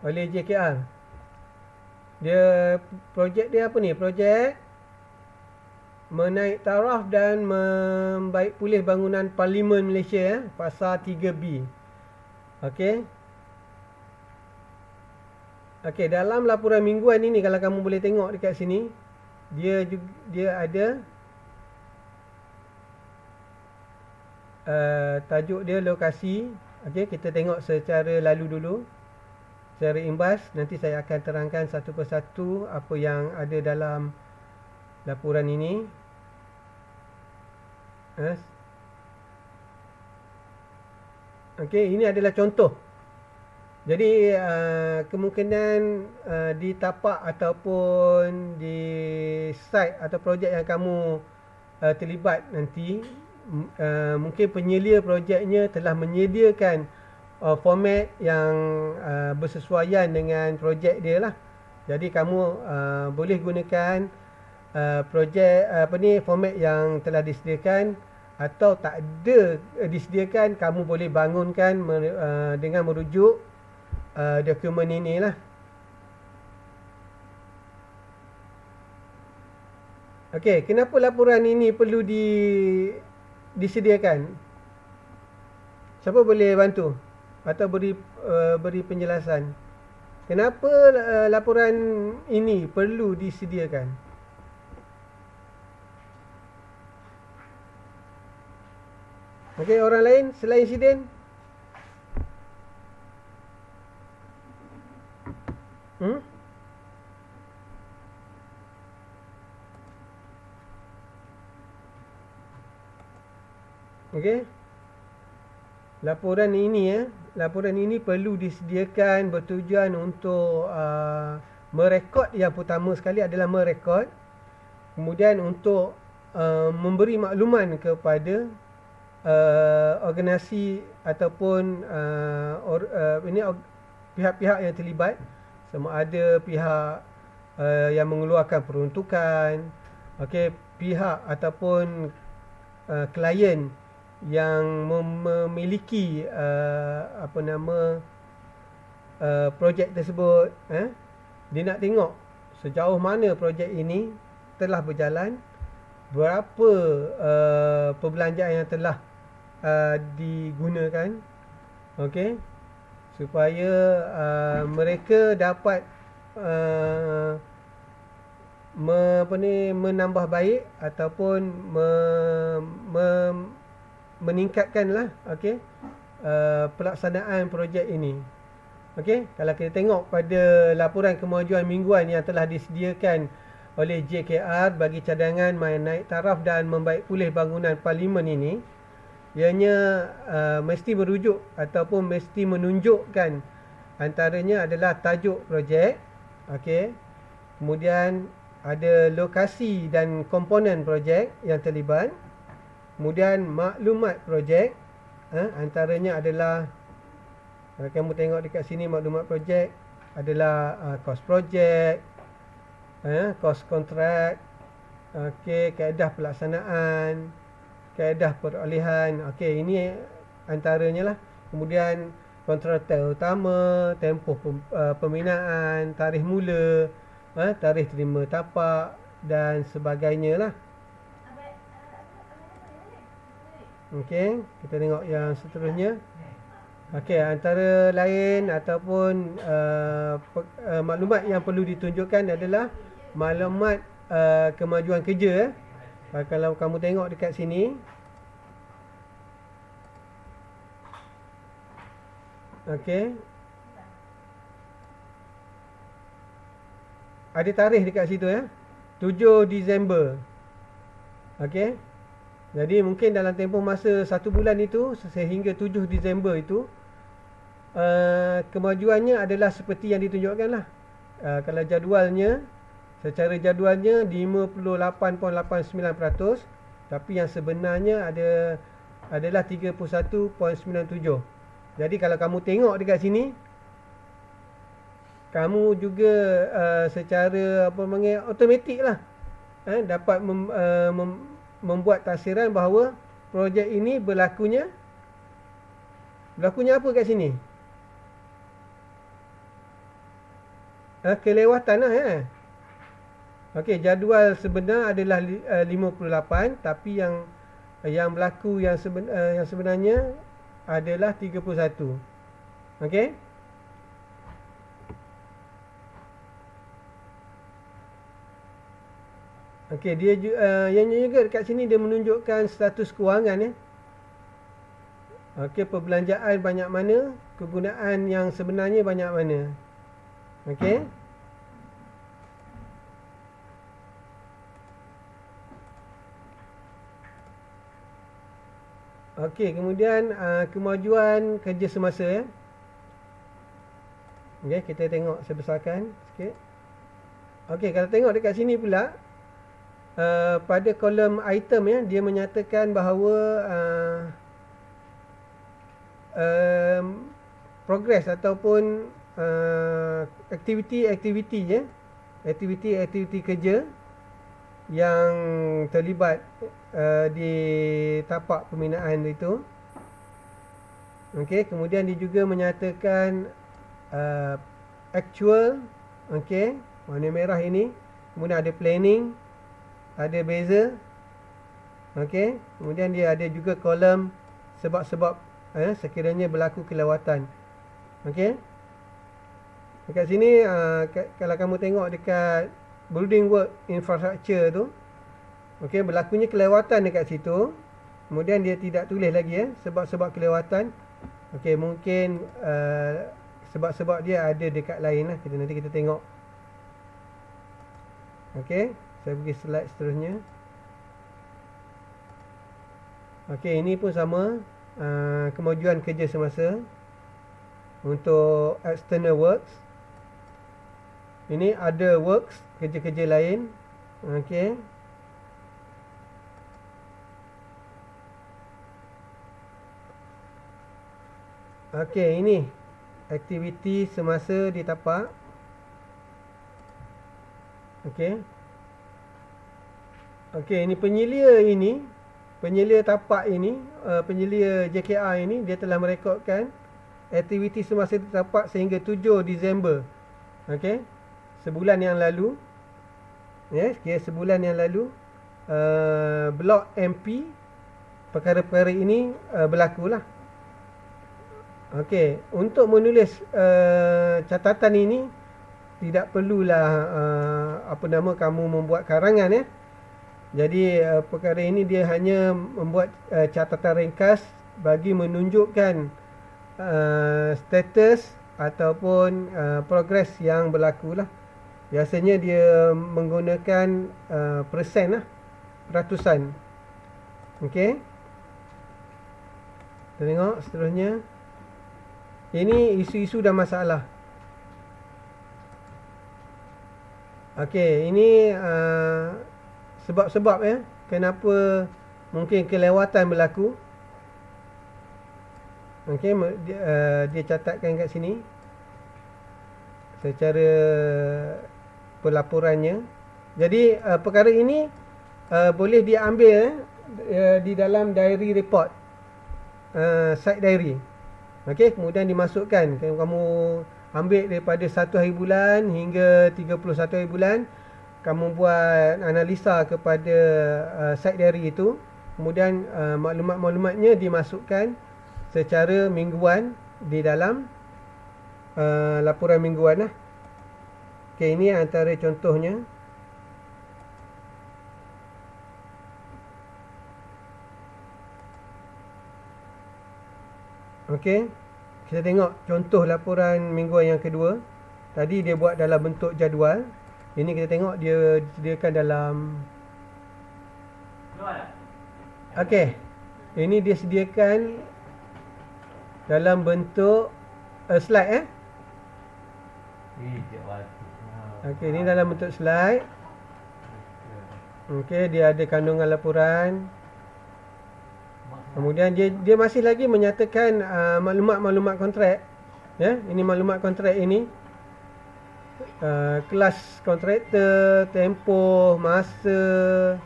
Oleh JKR. Dia projek dia apa ni? Projek menaik taraf dan membaik pulih bangunan Parlimen Malaysia ya, Pasal 3B. Okey. Okey, dalam laporan mingguan ini kalau kamu boleh tengok dekat sini, dia ada tajuk dia lokasi. Okey, kita tengok secara lalu dulu. Secara imbas, nanti saya akan terangkan satu persatu apa yang ada dalam laporan ini. Okey, ini adalah contoh. Jadi kemungkinan di tapak ataupun di site atau projek yang kamu terlibat nanti, mungkin penyelia projeknya telah menyediakan format yang bersesuaian dengan projek dia lah. Jadi kamu boleh gunakan projek format yang telah disediakan, atau tak ada disediakan, kamu boleh bangunkan dengan merujuk dokumen ini lah. Okey, kenapa laporan ini perlu disediakan? Siapa boleh bantu atau beri penjelasan? Kenapa laporan ini perlu disediakan? Okey, orang lain selain Sidin? Okey. Laporan ini perlu disediakan bertujuan untuk merekod. Yang pertama sekali adalah merekod. Kemudian untuk memberi makluman kepada organisasi ataupun pihak-pihak yang terlibat, sama ada pihak yang mengeluarkan peruntukan, okey, pihak ataupun klien yang memiliki projek tersebut. Dia nak tengok sejauh mana projek ini telah berjalan, berapa perbelanjaan yang telah digunakan, okey, supaya mereka dapat menambah baik ataupun meningkatkanlah, okey, pelaksanaan projek ini. Okey, kalau kita tengok pada laporan kemajuan mingguan yang telah disediakan oleh JKR bagi cadangan naik taraf dan membaik pulih bangunan parlimen ini, ianya mesti merujuk ataupun mesti menunjukkan antaranya adalah tajuk projek, okey, kemudian ada lokasi dan komponen projek yang terlibat, kemudian maklumat projek, antaranya adalah, kalau kamu tengok dekat sini, maklumat projek adalah kos projek, kos kontrak, okey, kaedah pelaksanaan, kaedah perolehan, okey, ini antaranya lah. Kemudian kontraktor utama, tempoh pembinaan, tarikh mula, tarikh terima tapak dan sebagainya lah. Okey, kita tengok yang seterusnya. Okey, antara lain ataupun maklumat yang perlu ditunjukkan adalah maklumat kemajuan kerja. Kalau kamu tengok dekat sini, okey, ada tarikh dekat situ 7 Disember. Okey, jadi mungkin dalam tempoh masa 1 bulan itu sehingga 7 Disember itu, kemajuannya adalah seperti yang ditunjukkan lah. Kalau jadualnya, secara jadualnya 58.89%, tapi yang sebenarnya adalah 31.97. Jadi kalau kamu tengok dekat sini, kamu juga secara automatik lah dapat membuat tafsiran bahawa projek ini berlakunya apa kat sini? Kelewatan lah. Okey, jadual sebenar adalah 58, tapi yang berlaku yang sebenarnya adalah 31. Okey? Okey, dia yang juga dekat sini dia menunjukkan status kewangan Okey, perbelanjaan banyak mana, kegunaan yang sebenarnya banyak mana. Okey? Okey, kemudian kemajuan kerja semasa Okey, kita tengok sebesarkan sikit. Okey, kalau tengok dekat sini pula, pada kolom item dia menyatakan bahawa progress ataupun aktiviti kerja yang terlibat di tapak pembinaan itu. Okey, kemudian dia juga menyatakan actual, okey, warna merah ini. Kemudian ada planning, ada beza. Okey, kemudian dia ada juga kolom sebab-sebab sekiranya berlaku kelewatan. Okey. Dekat sini kalau kamu tengok dekat building work infrastructure tu, okey, berlakunya kelewatan dekat situ. Kemudian dia tidak tulis lagi sebab-sebab kelewatan. Okey, mungkin sebab-sebab dia ada dekat lain lah. Nanti kita tengok. Okey, saya pergi slide seterusnya. Okey, ini pun sama, kemajuan kerja semasa untuk external works. Ini other works, kerja-kerja lain. Okey. Okey, ini aktiviti semasa di tapak. Okey. Okey, ini penyelia tapak ini, penyelia JKR ini, dia telah merekodkan aktiviti semasa di tapak sehingga 7 Disember. Okey, sebulan yang lalu. Ya, kira sebulan yang lalu Blok MP perkara-perkara ini berlaku lah. Okey, untuk menulis catatan ini tidak perlulah kamu membuat karangan ya. Jadi perkara ini dia hanya membuat catatan ringkas bagi menunjukkan status ataupun progres yang berlaku lah. Biasanya dia menggunakan persen lah, ratusan. Okey. Kita tengok seterusnya. Ini isu-isu dan masalah. Okey, ini sebab-sebab ya kenapa mungkin kelewatan berlaku. Okey, dia catatkan kat sini secara pelaporannya. Jadi perkara ini boleh diambil di dalam diary report, site diary. Okey, kemudian dimasukkan. Kamu ambil daripada 1 hari bulan hingga 31 hari bulan, kamu buat analisa kepada site diary itu. Kemudian maklumat-maklumatnya dimasukkan secara mingguan di dalam laporan mingguan lah. Okey, ini antara contohnya. Okey, kita tengok contoh laporan mingguan yang kedua. Tadi dia buat dalam bentuk jadual. Ini kita tengok dia sediakan dalam. Okey, ini dia sediakan dalam bentuk slide Okey, ini dalam bentuk slide. Okey, dia ada kandungan laporan. Kemudian dia masih lagi menyatakan maklumat-maklumat kontrak. Ya, ini maklumat kontrak ini. Kelas kontraktor, tempoh, masa,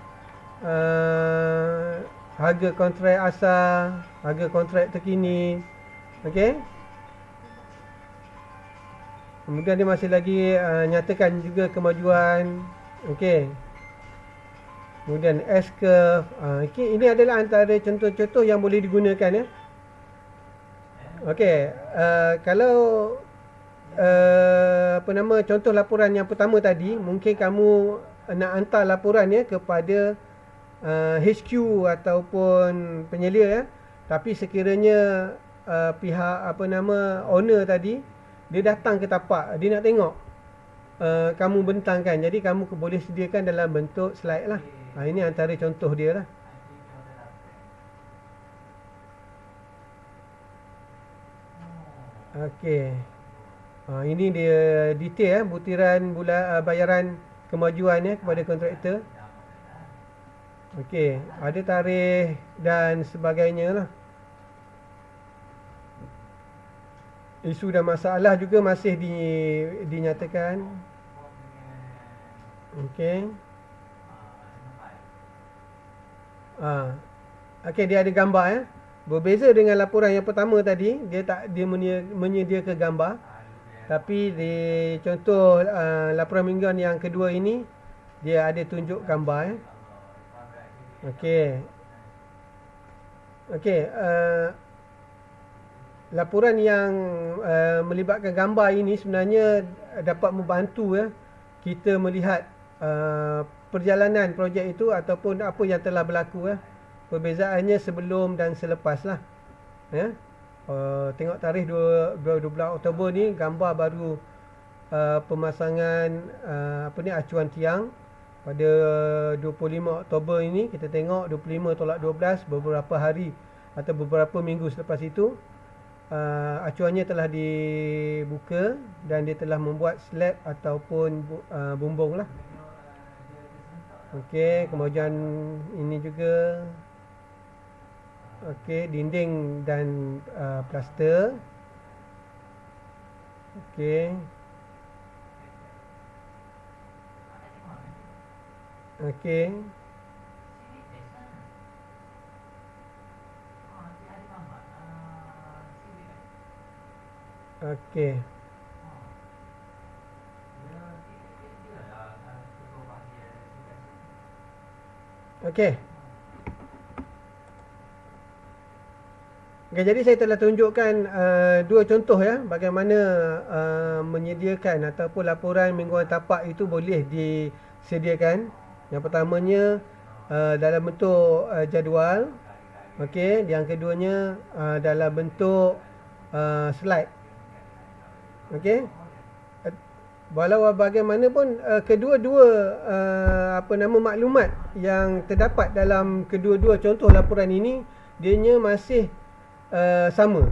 harga kontrak asal, harga kontrak terkini. Okey. Kemudian dia masih lagi nyatakan juga kemajuan. Okey. Kemudian S-curve. Okay, ini adalah antara contoh-contoh yang boleh digunakan ya. Okey, kalau contoh laporan yang pertama tadi, mungkin kamu nak hantar laporan ya kepada HQ ataupun penyelia ya. Tapi sekiranya pihak owner tadi dia datang ke tapak, dia nak tengok kamu bentangkan. Jadi kamu boleh sediakan dalam bentuk slide lah. Ini antara contoh dia lah. Okey. Ini dia detail butiran bayaran kemajuan kepada kontraktor. Okey, ada tarikh dan sebagainya lah. Isu dan masalah juga masih dinyatakan. Okey. Okey, dia ada gambar Berbeza dengan laporan yang pertama tadi, dia menyediakan gambar. Tapi di contoh laporan mingguan yang kedua ini, dia ada tunjuk gambar Okey. Okey, laporan yang melibatkan gambar ini sebenarnya dapat membantu kita melihat perjalanan projek itu ataupun apa yang telah berlaku Perbezaannya sebelum dan selepas lah. Tengok tarikh 12 Oktober ni, gambar baru pemasangan acuan tiang. Pada 25 Oktober ini kita tengok 25/12, beberapa hari atau beberapa minggu selepas itu acuannya telah dibuka dan dia telah membuat slab ataupun bumbung lah. Okey, kemajuan ini juga. Okey, dinding dan plaster. Okey. Okey. Okey. Okey. Okay, jadi saya telah tunjukkan dua contoh ya bagaimana menyediakan ataupun laporan mingguan tapak itu boleh disediakan. Yang pertamanya dalam bentuk jadual. Okey, yang keduanya dalam bentuk slide. Okey. Walau bagaimanapun kedua-dua maklumat yang terdapat dalam kedua-dua contoh laporan ini dianya masih sama.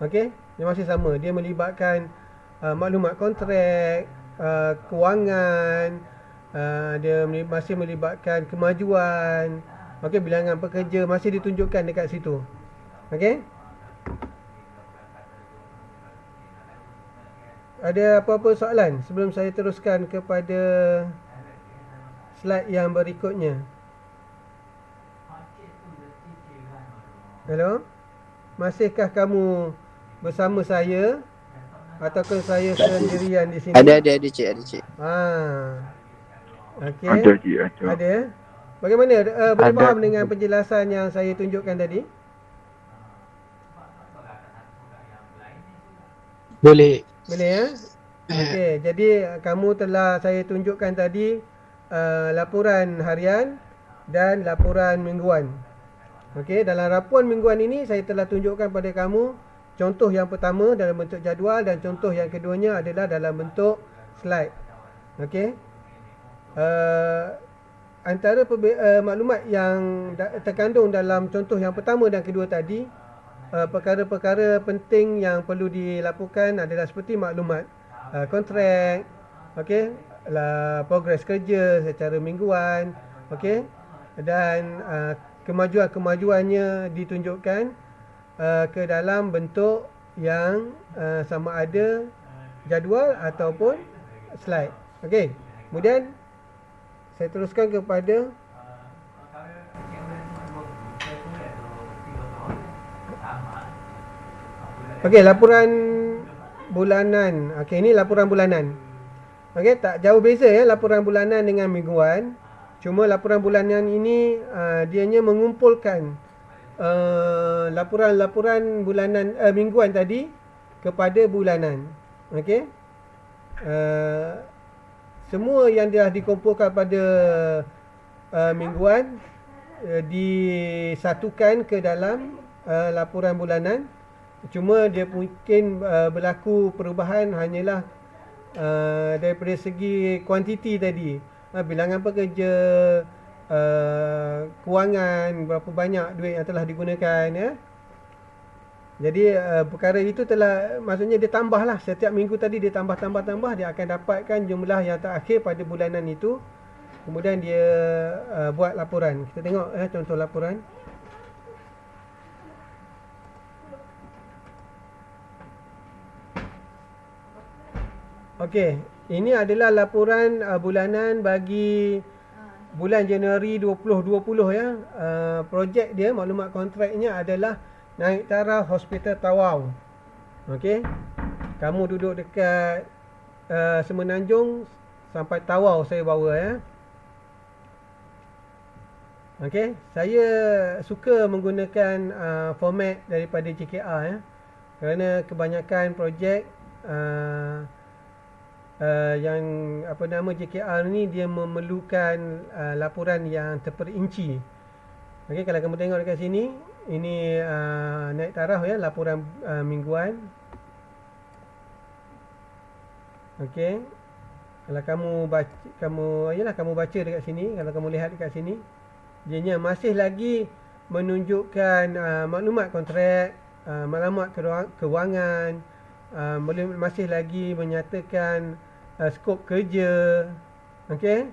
Okey, dia masih sama. Dia melibatkan maklumat kontrak, kewangan, dia masih melibatkan kemajuan. Okey, bilangan pekerja masih ditunjukkan dekat situ. Okey. Ada apa-apa soalan sebelum saya teruskan kepada slide yang berikutnya? Hello? Masihkah kamu bersama saya ataukah saya sendirian di sini? Ada cik. Okey. Ada je, ada. Ada. Bagaimana? Boleh Ada. faham dengan penjelasan yang saya tunjukkan tadi? Boleh. Boleh ya? Okey, jadi kamu telah saya tunjukkan tadi laporan harian dan laporan mingguan. Okey, dalam laporan mingguan ini saya telah tunjukkan pada kamu contoh yang pertama dalam bentuk jadual dan contoh yang keduanya adalah dalam bentuk slide. Okey. Antara maklumat yang terkandung dalam contoh yang pertama dan kedua tadi, perkara-perkara penting yang perlu dilaporkan adalah seperti maklumat kontrak, okey, progres kerja secara mingguan, okey, dan kemajuan-kemajuannya ditunjukkan ke dalam bentuk yang sama ada jadual ataupun slide. Okey. Kemudian saya teruskan kepada okey, laporan bulanan. Okey, ini laporan bulanan. Okey, tak jauh beza ya laporan bulanan dengan mingguan. Cuma laporan bulanan ini dianya mengumpulkan laporan-laporan bulanan mingguan tadi kepada bulanan. Okey. Semua yang dah dikumpulkan pada mingguan disatukan ke dalam laporan bulanan. Cuma dia mungkin berlaku perubahan hanyalah daripada segi kuantiti tadi, bilangan pekerja, kewangan, berapa banyak duit yang telah digunakan ya. Jadi perkara itu telah, maksudnya dia tambahlah setiap minggu tadi, dia tambah, dia akan dapatkan jumlah yang terakhir pada bulanan itu. Kemudian dia buat laporan. Kita tengok contoh laporan. Okey, ini adalah laporan bulanan bagi bulan Januari 2020 ya. Projek dia, maklumat kontraknya adalah naik taraf Hospital Tawau. Okey. Kamu duduk dekat Semenanjung sampai Tawau saya bawa ya. Okey, saya suka menggunakan format daripada JKR ya. Kerana kebanyakan projek yang JKR ni dia memerlukan laporan yang terperinci. Okey, kalau kamu tengok dekat sini, ini naik taraf ya, laporan mingguan. Okey. Kalau kamu baca dekat sini, kalau kamu lihat dekat sini, dianya masih lagi menunjukkan maklumat kontrak, maklumat kewangan, masih lagi menyatakan skop kerja. Okey.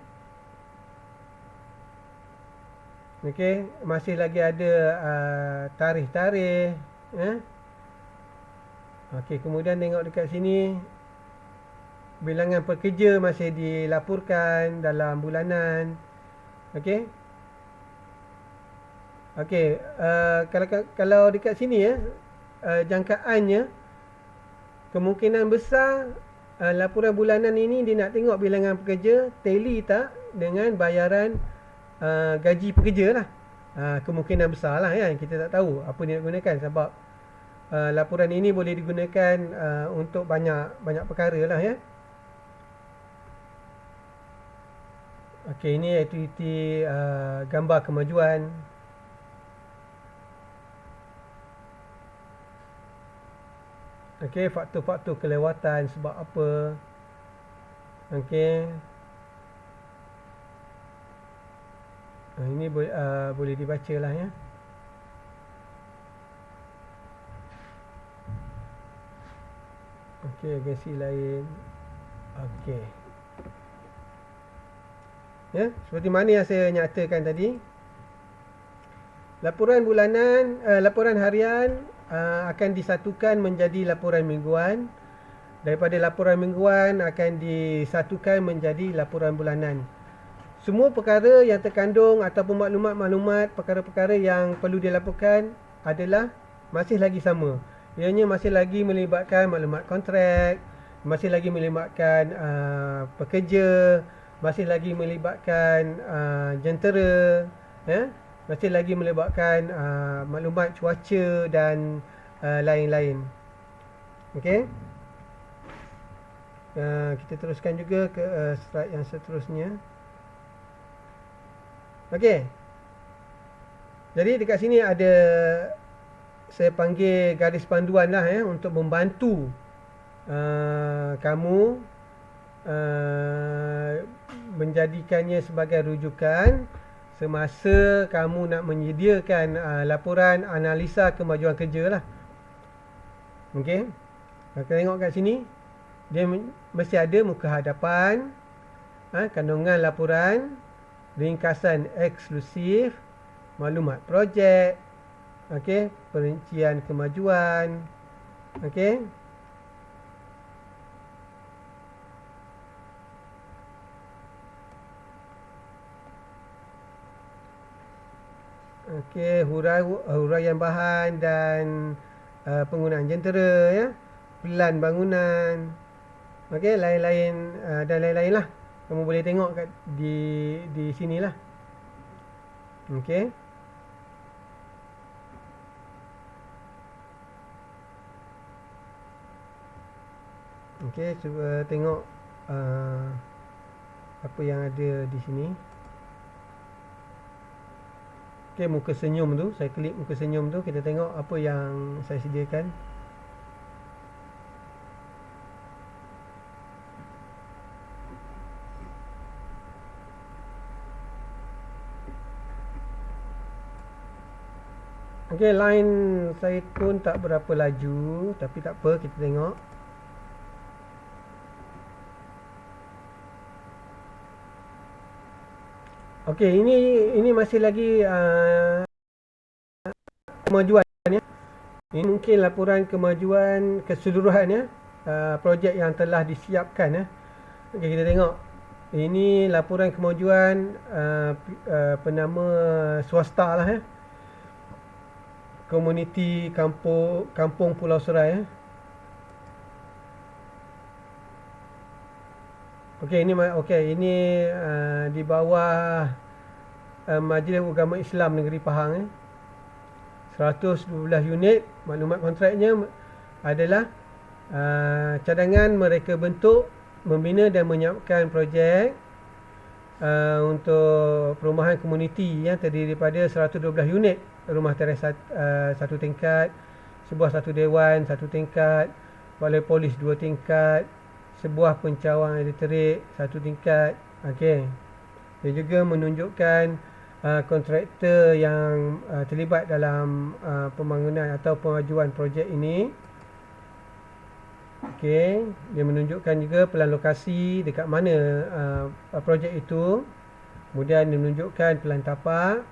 Okey, masih lagi ada tarikh-tarikh Okey, kemudian tengok dekat sini, bilangan pekerja masih dilaporkan dalam bulanan. Okey. Okey, kalau dekat sini ya, jangkaannya kemungkinan besar laporan bulanan ini dia nak tengok bilangan pekerja tally tak dengan bayaran gaji pekerja lah. Kemungkinan besar lah kan, kita tak tahu apa dia nak gunakan sebab laporan ini boleh digunakan untuk banyak perkara lah ya. Okey, ini aktiviti gambar kemajuan. Okey, faktor-faktor kelewatan sebab apa. Okey. Ini boleh dibaca lah ya. Okey, agensi lain. Okey. Ya, seperti mana yang saya nyatakan tadi. Laporan bulanan, laporan harian akan disatukan menjadi laporan mingguan. Daripada laporan mingguan akan disatukan menjadi laporan bulanan. Semua perkara yang terkandung ataupun maklumat-maklumat perkara-perkara yang perlu dilaporkan adalah masih lagi sama. Ianya masih lagi melibatkan maklumat kontrak, masih lagi melibatkan pekerja, masih lagi melibatkan jentera, ya? Masih lagi melibatkan maklumat cuaca dan lain-lain. Okey. Kita teruskan juga ke slide yang seterusnya. Okey. Jadi dekat sini ada, saya panggil garis panduan lah ya, untuk membantu kamu menjadikannya sebagai rujukan semasa kamu nak menyediakan laporan analisa kemajuan kerja lah. Okey. Kita tengok kat sini, dia mesti ada muka hadapan, kandungan laporan, ringkasan eksklusif, maklumat projek, okey, perincian kemajuan, okey. Okey, huraian bahan dan penggunaan jentera ya, pelan bangunan, okey, lain-lain dan lain-lain lah. Kamu boleh tengok kat di sinilah. Okey. Okey, cuba tengok apa yang ada di sini. Okey, muka senyum tu, saya klik muka senyum tu, kita tengok apa yang saya sediakan. Okey, line saya pun tak berapa laju, tapi tak apa, kita tengok. Okey, ini masih lagi kemajuan ya. Ini mungkin laporan kemajuan keseluruhan ya, projek yang telah disiapkan ya. Okey, kita tengok. Ini laporan kemajuan penama swasta lah ya. Komuniti Kampung Pulau Serai ya. Okey, ini di bawah Majlis Agama Islam Negeri Pahang 112 unit. Maklumat kontraknya adalah cadangan mereka bentuk, membina dan menyiapkan projek untuk perumahan komuniti yang terdiri daripada 112 unit rumah teres satu tingkat, sebuah satu dewan satu tingkat, balai polis 2 tingkat, sebuah pencawang elektrik 1 tingkat. Okey. Dia juga menunjukkan kontraktor yang terlibat dalam pembangunan atau pemajuan projek ini. Okey, dia menunjukkan juga pelan lokasi dekat mana projek itu. Kemudian dia menunjukkan pelan tapak.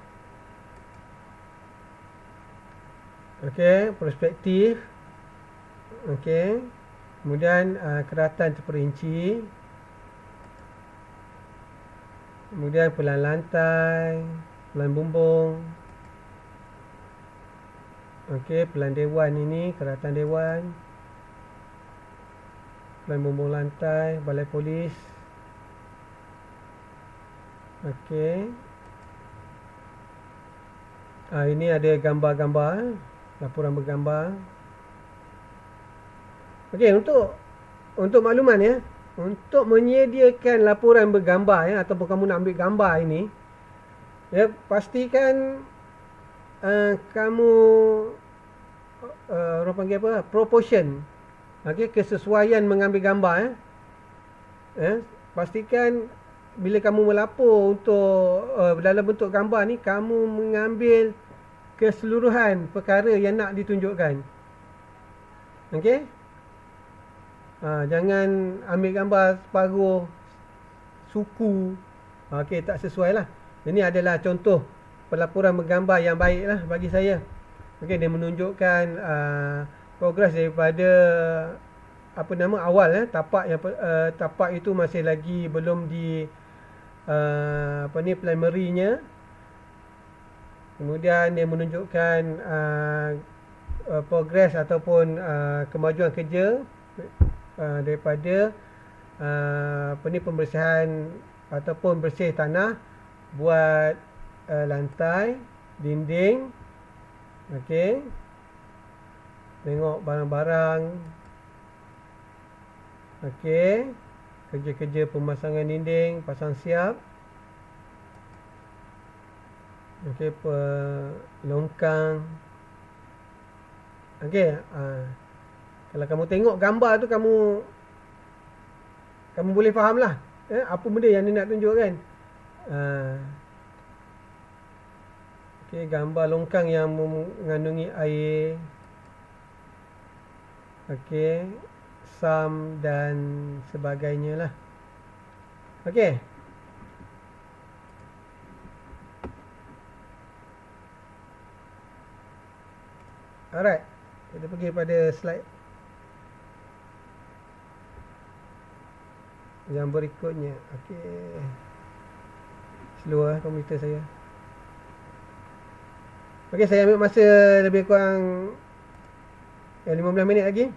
Okey, perspektif. Okey. Kemudian keratan terperinci. Kemudian pelan lantai, pelan bumbung. Okey, pelan dewan ini, keratan dewan. Pelan bumbung lantai, balai polis. Okey. Ini ada gambar-gambar, laporan bergambar. Okey, untuk makluman ya, untuk menyediakan laporan bergambar ya, ataupun kamu nak ambil gambar ini, ya pastikan kamu orang panggil apa? Proportion. Okey, kesesuaian mengambil gambar ya. Pastikan bila kamu melapor untuk dalam bentuk gambar ni, kamu mengambil keseluruhan perkara yang nak ditunjukkan. Okey? Jangan ambil gambar separuh suku. Okey, tak sesuai lah. Ini adalah contoh pelaporan bergambar yang baik lah bagi saya. Okey, dia menunjukkan progres daripada awal tapak itu masih lagi belum di primary-nya. Kemudian dia menunjukkan progres ataupun kemajuan kerja daripada pembersihan ataupun bersih tanah, buat lantai, dinding. Okey. Tengok barang-barang. Okey. Kerja-kerja pemasangan dinding, pasang siap. Okey, longkang. Okey, kalau kamu tengok gambar tu, kamu boleh faham lah apa benda yang dia nak tunjukkan. Okey, gambar longkang yang mengandungi air. Okey, SAM dan sebagainya lah. Okey. Alright, kita pergi pada slide yang berikutnya. Okey, slow lah komputer saya. Okey, saya ambil masa lebih kurang 15 minit lagi.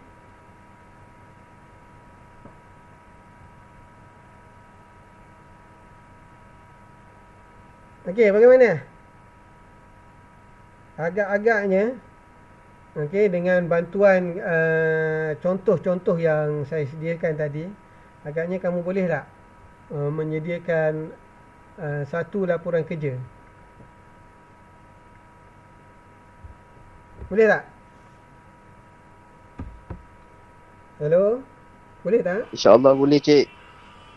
Okey, bagaimana? Agak-agaknya, okey, dengan bantuan contoh-contoh yang saya sediakan tadi, agaknya kamu boleh tak menyediakan satu laporan kerja? Boleh tak? Hello? Boleh tak? InsyaAllah boleh, Cik.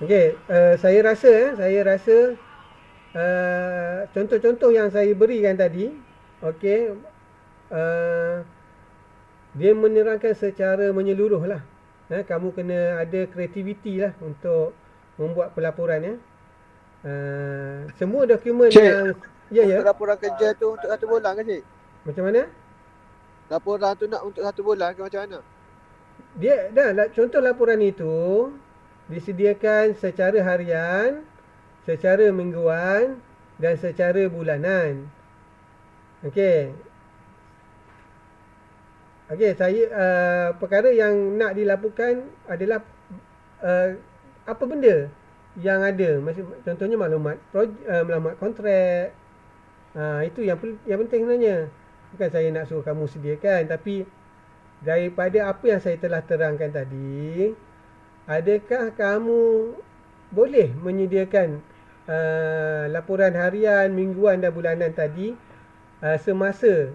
Okey, saya rasa contoh-contoh yang saya berikan tadi, okey, dia menerangkan secara menyeluruh lah. Kamu kena ada kreativiti lah untuk membuat pelaporan ya. Semua dokumen Cik, yang untuk laporan kerja tu untuk 1 bulan ke, Cik? Macam mana? Laporan tu nak untuk 1 bulan ke macam mana? Dia contoh laporan itu disediakan secara harian, secara mingguan dan secara bulanan. Okey. Okey, saya perkara yang nak dilaporkan adalah apa benda yang ada. Contohnya maklumat maklumat kontrak. Itu yang penting sebenarnya. Bukan saya nak suruh kamu sediakan, tapi daripada apa yang saya telah terangkan tadi, adakah kamu boleh menyediakan laporan harian, mingguan dan bulanan tadi semasa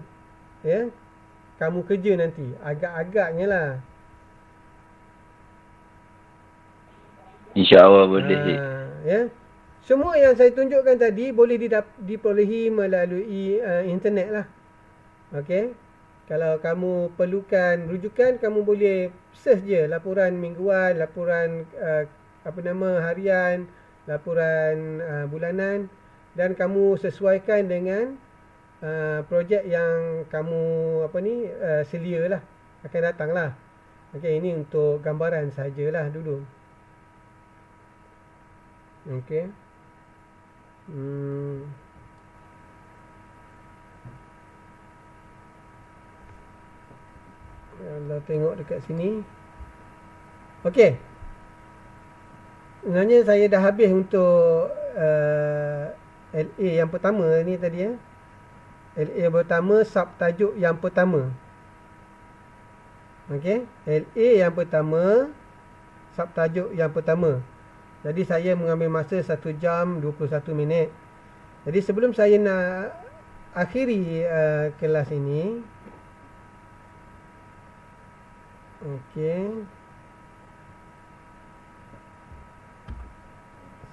kamu kerja nanti? Agak-agaknya lah. InsyaAllah boleh, Cik. Semua yang saya tunjukkan tadi boleh diperolehi melalui internet lah. Okey. Kalau kamu perlukan rujukan, kamu boleh search je laporan mingguan, laporan harian, laporan bulanan, dan kamu sesuaikan dengan projek yang kamu selia lah, akan datang lah. Okey, ini untuk gambaran sajalah dulu. Okey. Kalau tengok dekat sini. Okey. Sebenarnya saya dah habis untuk LA yang pertama ni tadi . LA pertama subtajuk yang pertama. Okey, LA yang pertama subtajuk yang pertama. Jadi saya mengambil masa 1 jam 21 minit. Jadi sebelum saya nak akhiri kelas ini, okey,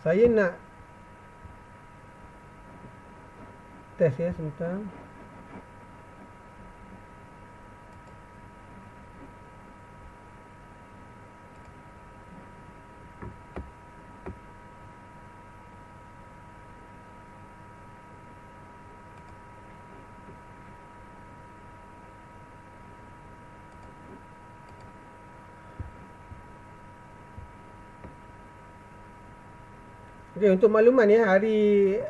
saya nak test ya sebentar. Okey, untuk makluman ya, hari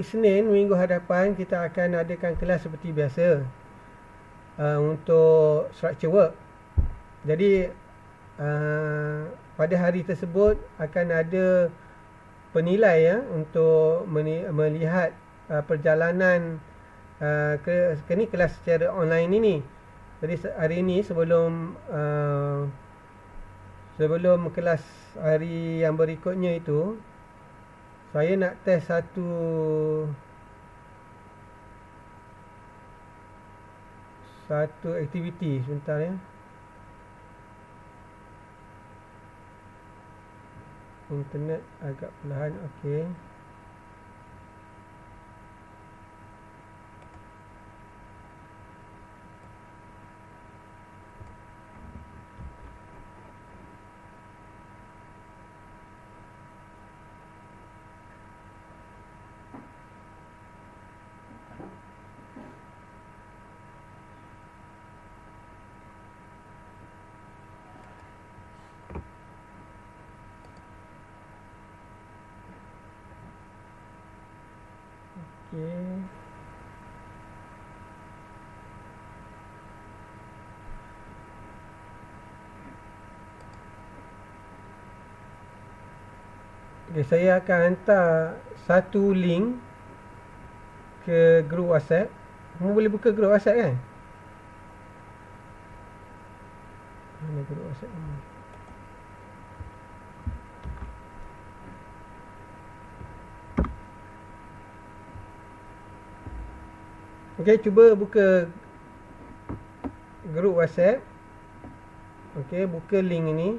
Isnin minggu hadapan kita akan adakan kelas seperti biasa untuk structure work. Jadi pada hari tersebut akan ada penilai ya untuk melihat perjalanan ke kelas secara online ini. Jadi hari ini sebelum kelas hari yang berikutnya itu, saya nak test satu aktiviti sebentar ya. Internet agak perlahan. Okey. Okey. Okey, saya akan hantar satu link ke grup WhatsApp. Kamu boleh buka grup WhatsApp kan? Mana grup WhatsApp ni? Okey, cuba buka grup WhatsApp. Okey, buka link ini.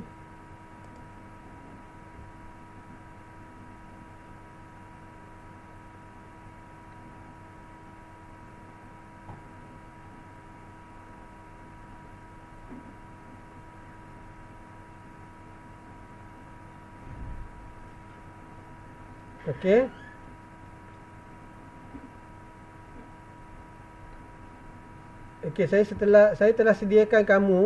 Okey. Okey, saya telah sediakan kamu.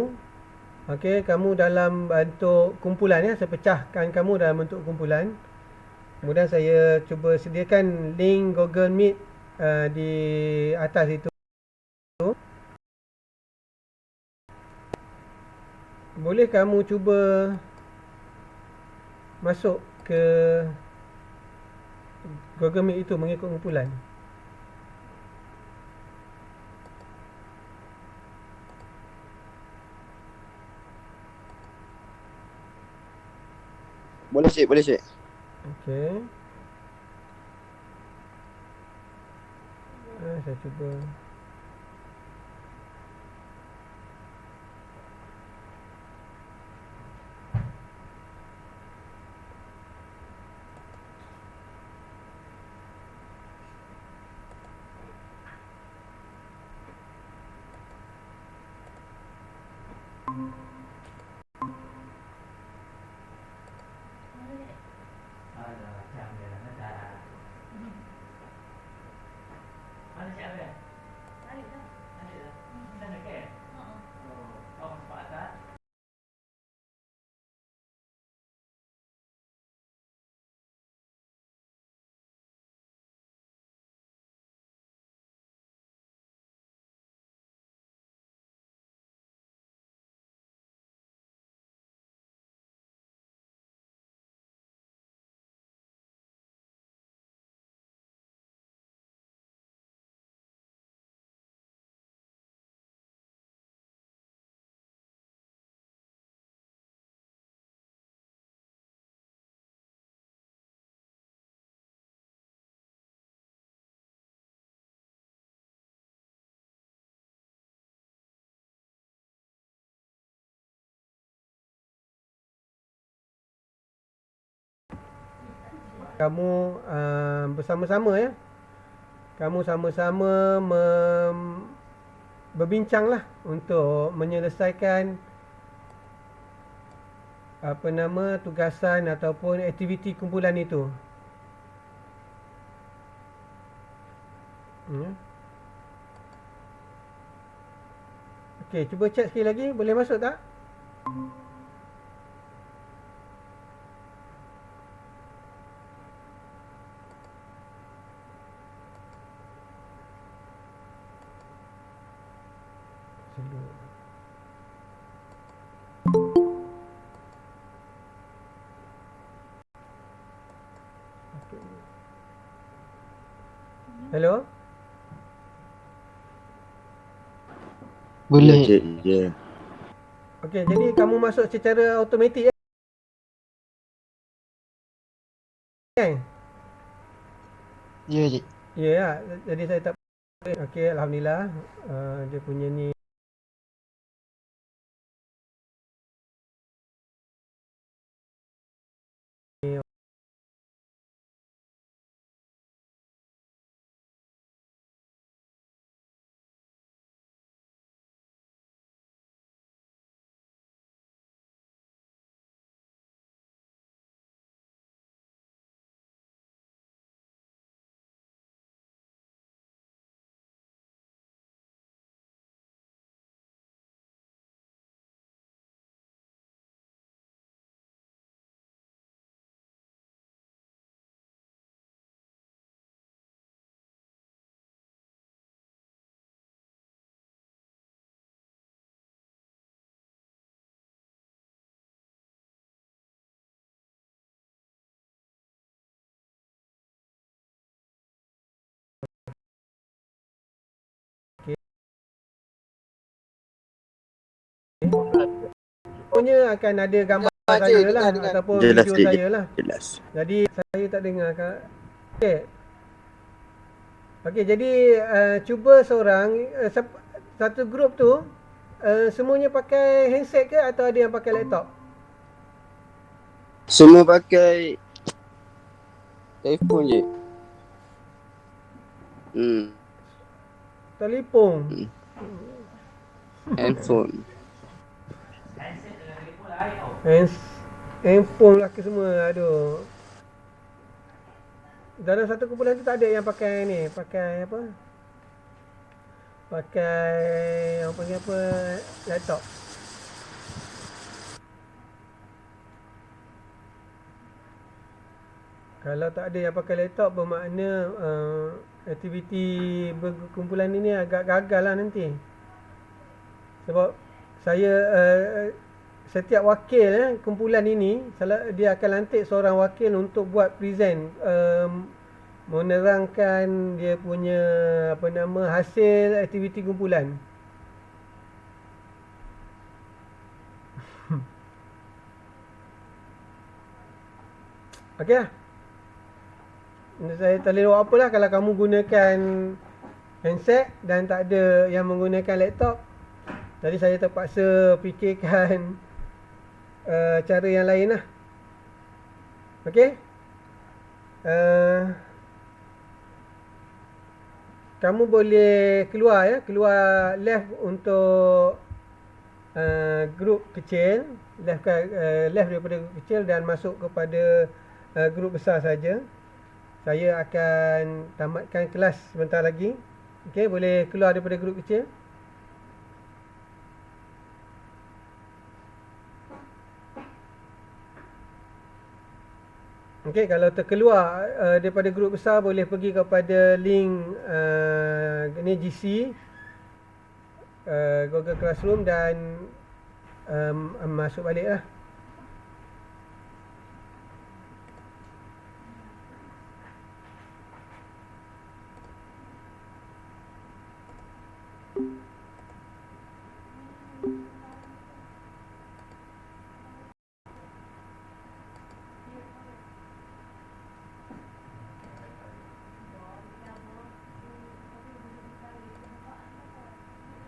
Okey, kamu dalam bentuk kumpulan ya. Saya pecahkan kamu dalam bentuk kumpulan. Kemudian saya cuba sediakan link Google Meet di atas itu. Boleh kamu cuba masuk ke Google Meet itu mengikut kumpulan. Boleh cik, boleh cik. Okey. Saya cuba. kamu bersama-sama ya. Kamu sama-sama berbincanglah untuk menyelesaikan tugasan ataupun aktiviti kumpulan itu. Okey, cuba cek sekali lagi, boleh masuk tak? Hello? Boleh. Ya, cik. Ya. Okey, jadi kamu masuk secara automatik kan? Ya, cik. Ya, yeah, jadi saya tak. Okey, alhamdulillah. Dia punya ni punya akan ada gambar saya lah ataupun Jelas, video cik. saya lah. Jelas. Jadi saya tak dengar Kak. Okey. Okey, jadi cuba seorang satu grup tu semuanya pakai handset ke atau ada yang pakai laptop? Semua pakai telefon je. Telefon. Handphone. Handphone lah ke semua. Aduh. Dalam satu kumpulan tu tak ada yang pakai ni, pakai apa? Pakai yang panggil apa? Laptop. Kalau tak ada yang pakai laptop bermakna aktiviti berkumpulan ini agak gagal lah nanti. Sebab saya setiap wakil kumpulan ini dia akan lantik seorang wakil untuk buat present menerangkan dia punya hasil aktiviti kumpulan. Okey lah. Saya tak boleh buat apa lah kalau kamu gunakan handset dan tak ada yang menggunakan laptop. Jadi saya terpaksa fikirkan cara yang lain lah. Okey. Kamu boleh keluar ya, keluar left untuk grup kecil, left daripada grup kecil dan masuk kepada grup besar saja. Saya akan tamatkan kelas sebentar lagi. Okey, boleh keluar daripada grup kecil. Okey, kalau terkeluar daripada grup besar boleh pergi kepada link ni GC Google Classroom dan masuk balik lah.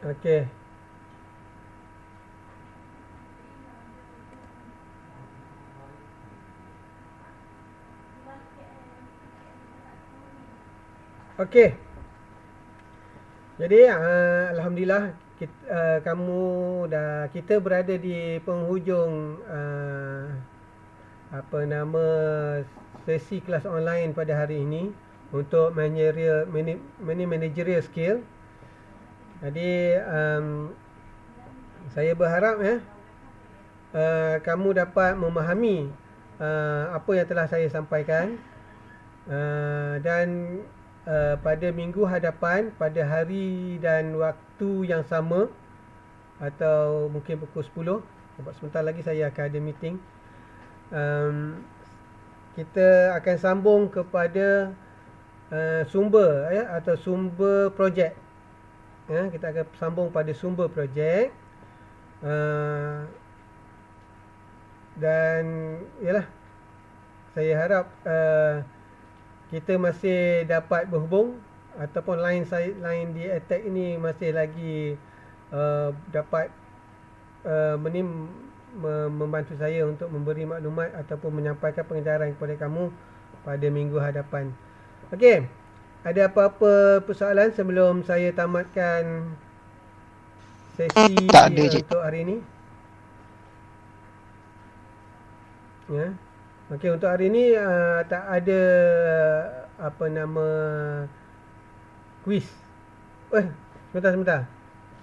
Okey. Okey. Jadi alhamdulillah kita berada di penghujung sesi kelas online pada hari ini untuk managerial skill. Jadi saya berharap kamu dapat memahami apa yang telah saya sampaikan, dan pada minggu hadapan, pada hari dan waktu yang sama, atau mungkin pukul 10, sebab sebentar lagi saya akan ada meeting, kita akan sambung kepada sumber atau sumber projek. Kita akan sambung pada sumber projek, dan yalah, saya harap kita masih dapat berhubung, ataupun line di attack ini masih lagi dapat membantu saya untuk memberi maklumat ataupun menyampaikan pengejaran kepada kamu pada minggu hadapan. Okey, ada apa-apa persoalan sebelum saya tamatkan sesi Tak ada, Cik. untuk hari ini? Ya. Okey, untuk hari ini tak ada quiz. Sebentar.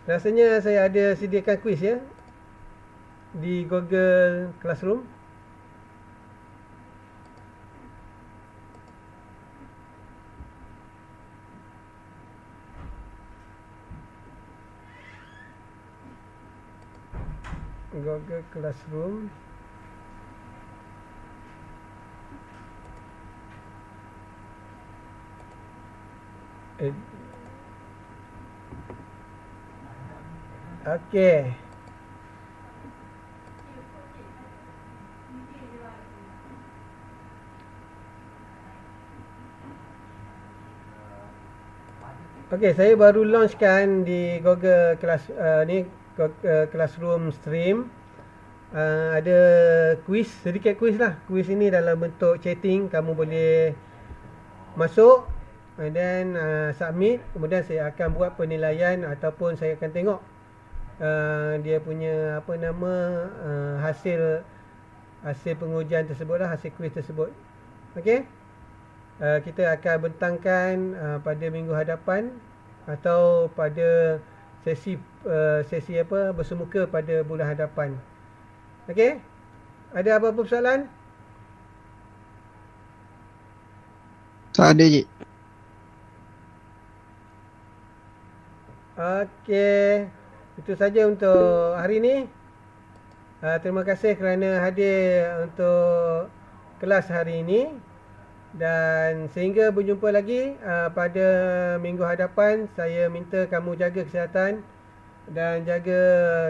Rasanya saya ada sediakan quiz ya di Google Classroom. Google Classroom. Okey. Okey, saya baru launchkan di Google Classroom Stream. Ada quiz, sedikit quiz lah. Quiz ini dalam bentuk chatting, kamu boleh masuk and then submit. Kemudian saya akan buat penilaian ataupun saya akan tengok dia punya hasil pengujian tersebut lah, hasil quiz tersebut. Okey. Kita akan bentangkan pada minggu hadapan atau pada sesi bersemuka pada bulan hadapan. Okey. Ada apa-apa persoalan? Tak ada, Cik. Okey. Itu saja untuk hari ini. Terima kasih kerana hadir untuk kelas hari ini. Dan sehingga berjumpa lagi pada minggu hadapan, saya minta kamu jaga kesihatan dan jaga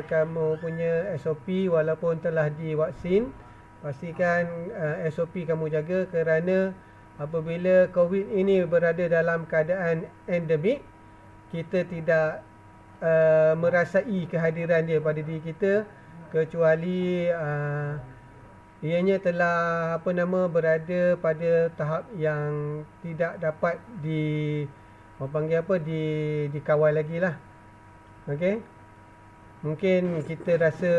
kamu punya SOP walaupun telah divaksin. Pastikan SOP kamu jaga, kerana apabila COVID ini berada dalam keadaan endemik, kita tidak merasai kehadiran dia pada diri kita, kecuali ianya telah berada pada tahap yang tidak dapat dikawal lagi lah. Okey. Mungkin kita rasa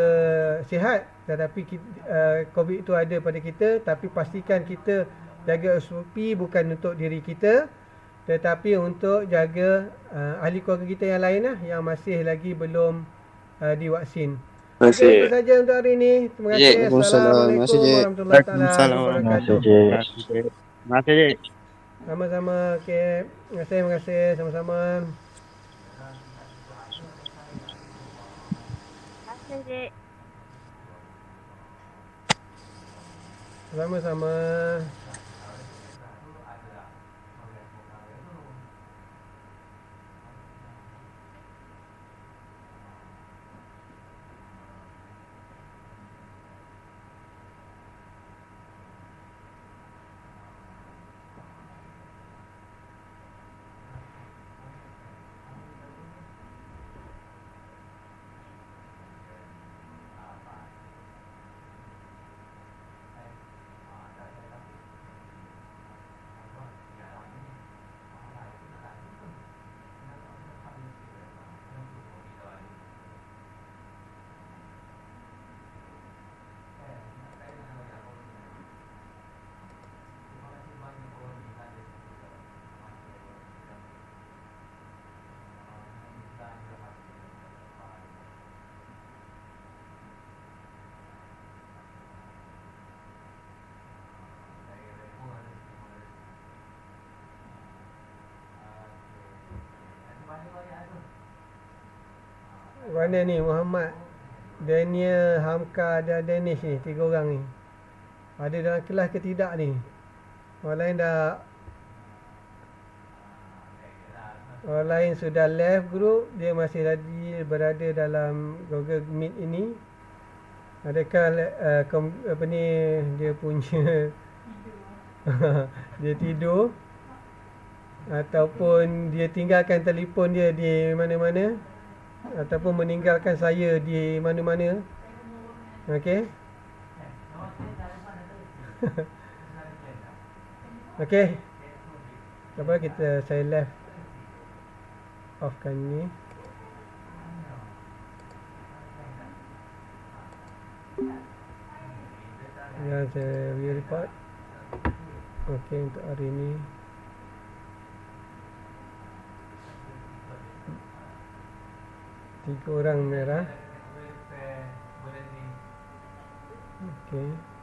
sihat, tetapi COVID itu ada pada kita. Tapi pastikan kita jaga SOP bukan untuk diri kita, tetapi untuk jaga ahli keluarga kita yang lain lah, yang masih lagi belum divaksin. Terima kasih. Itu saja untuk hari ini. Terima kasih. Assalamualaikum warahmatullahi taala wabarakatuh. Terima kasih, Cik. Sama-sama. Okey. Terima kasih. Sama-sama. Sama-sama. Mana ni Muhammad, Daniel, Hamka dan Danish ni, 3 orang ni. Ada dalam kelas ke tidak ni? Orang lain dah, orang lain sudah left group, dia masih lagi berada dalam Google Meet ini. Adakah apa ni dia punya dia tidur ataupun dia tinggalkan telefon dia di mana-mana ataupun meninggalkan saya di mana-mana. Okey. Okey. Apa saya left offkan ni. Ya, saya view report. Okey, untuk hari ni tiga orang merah. Okey.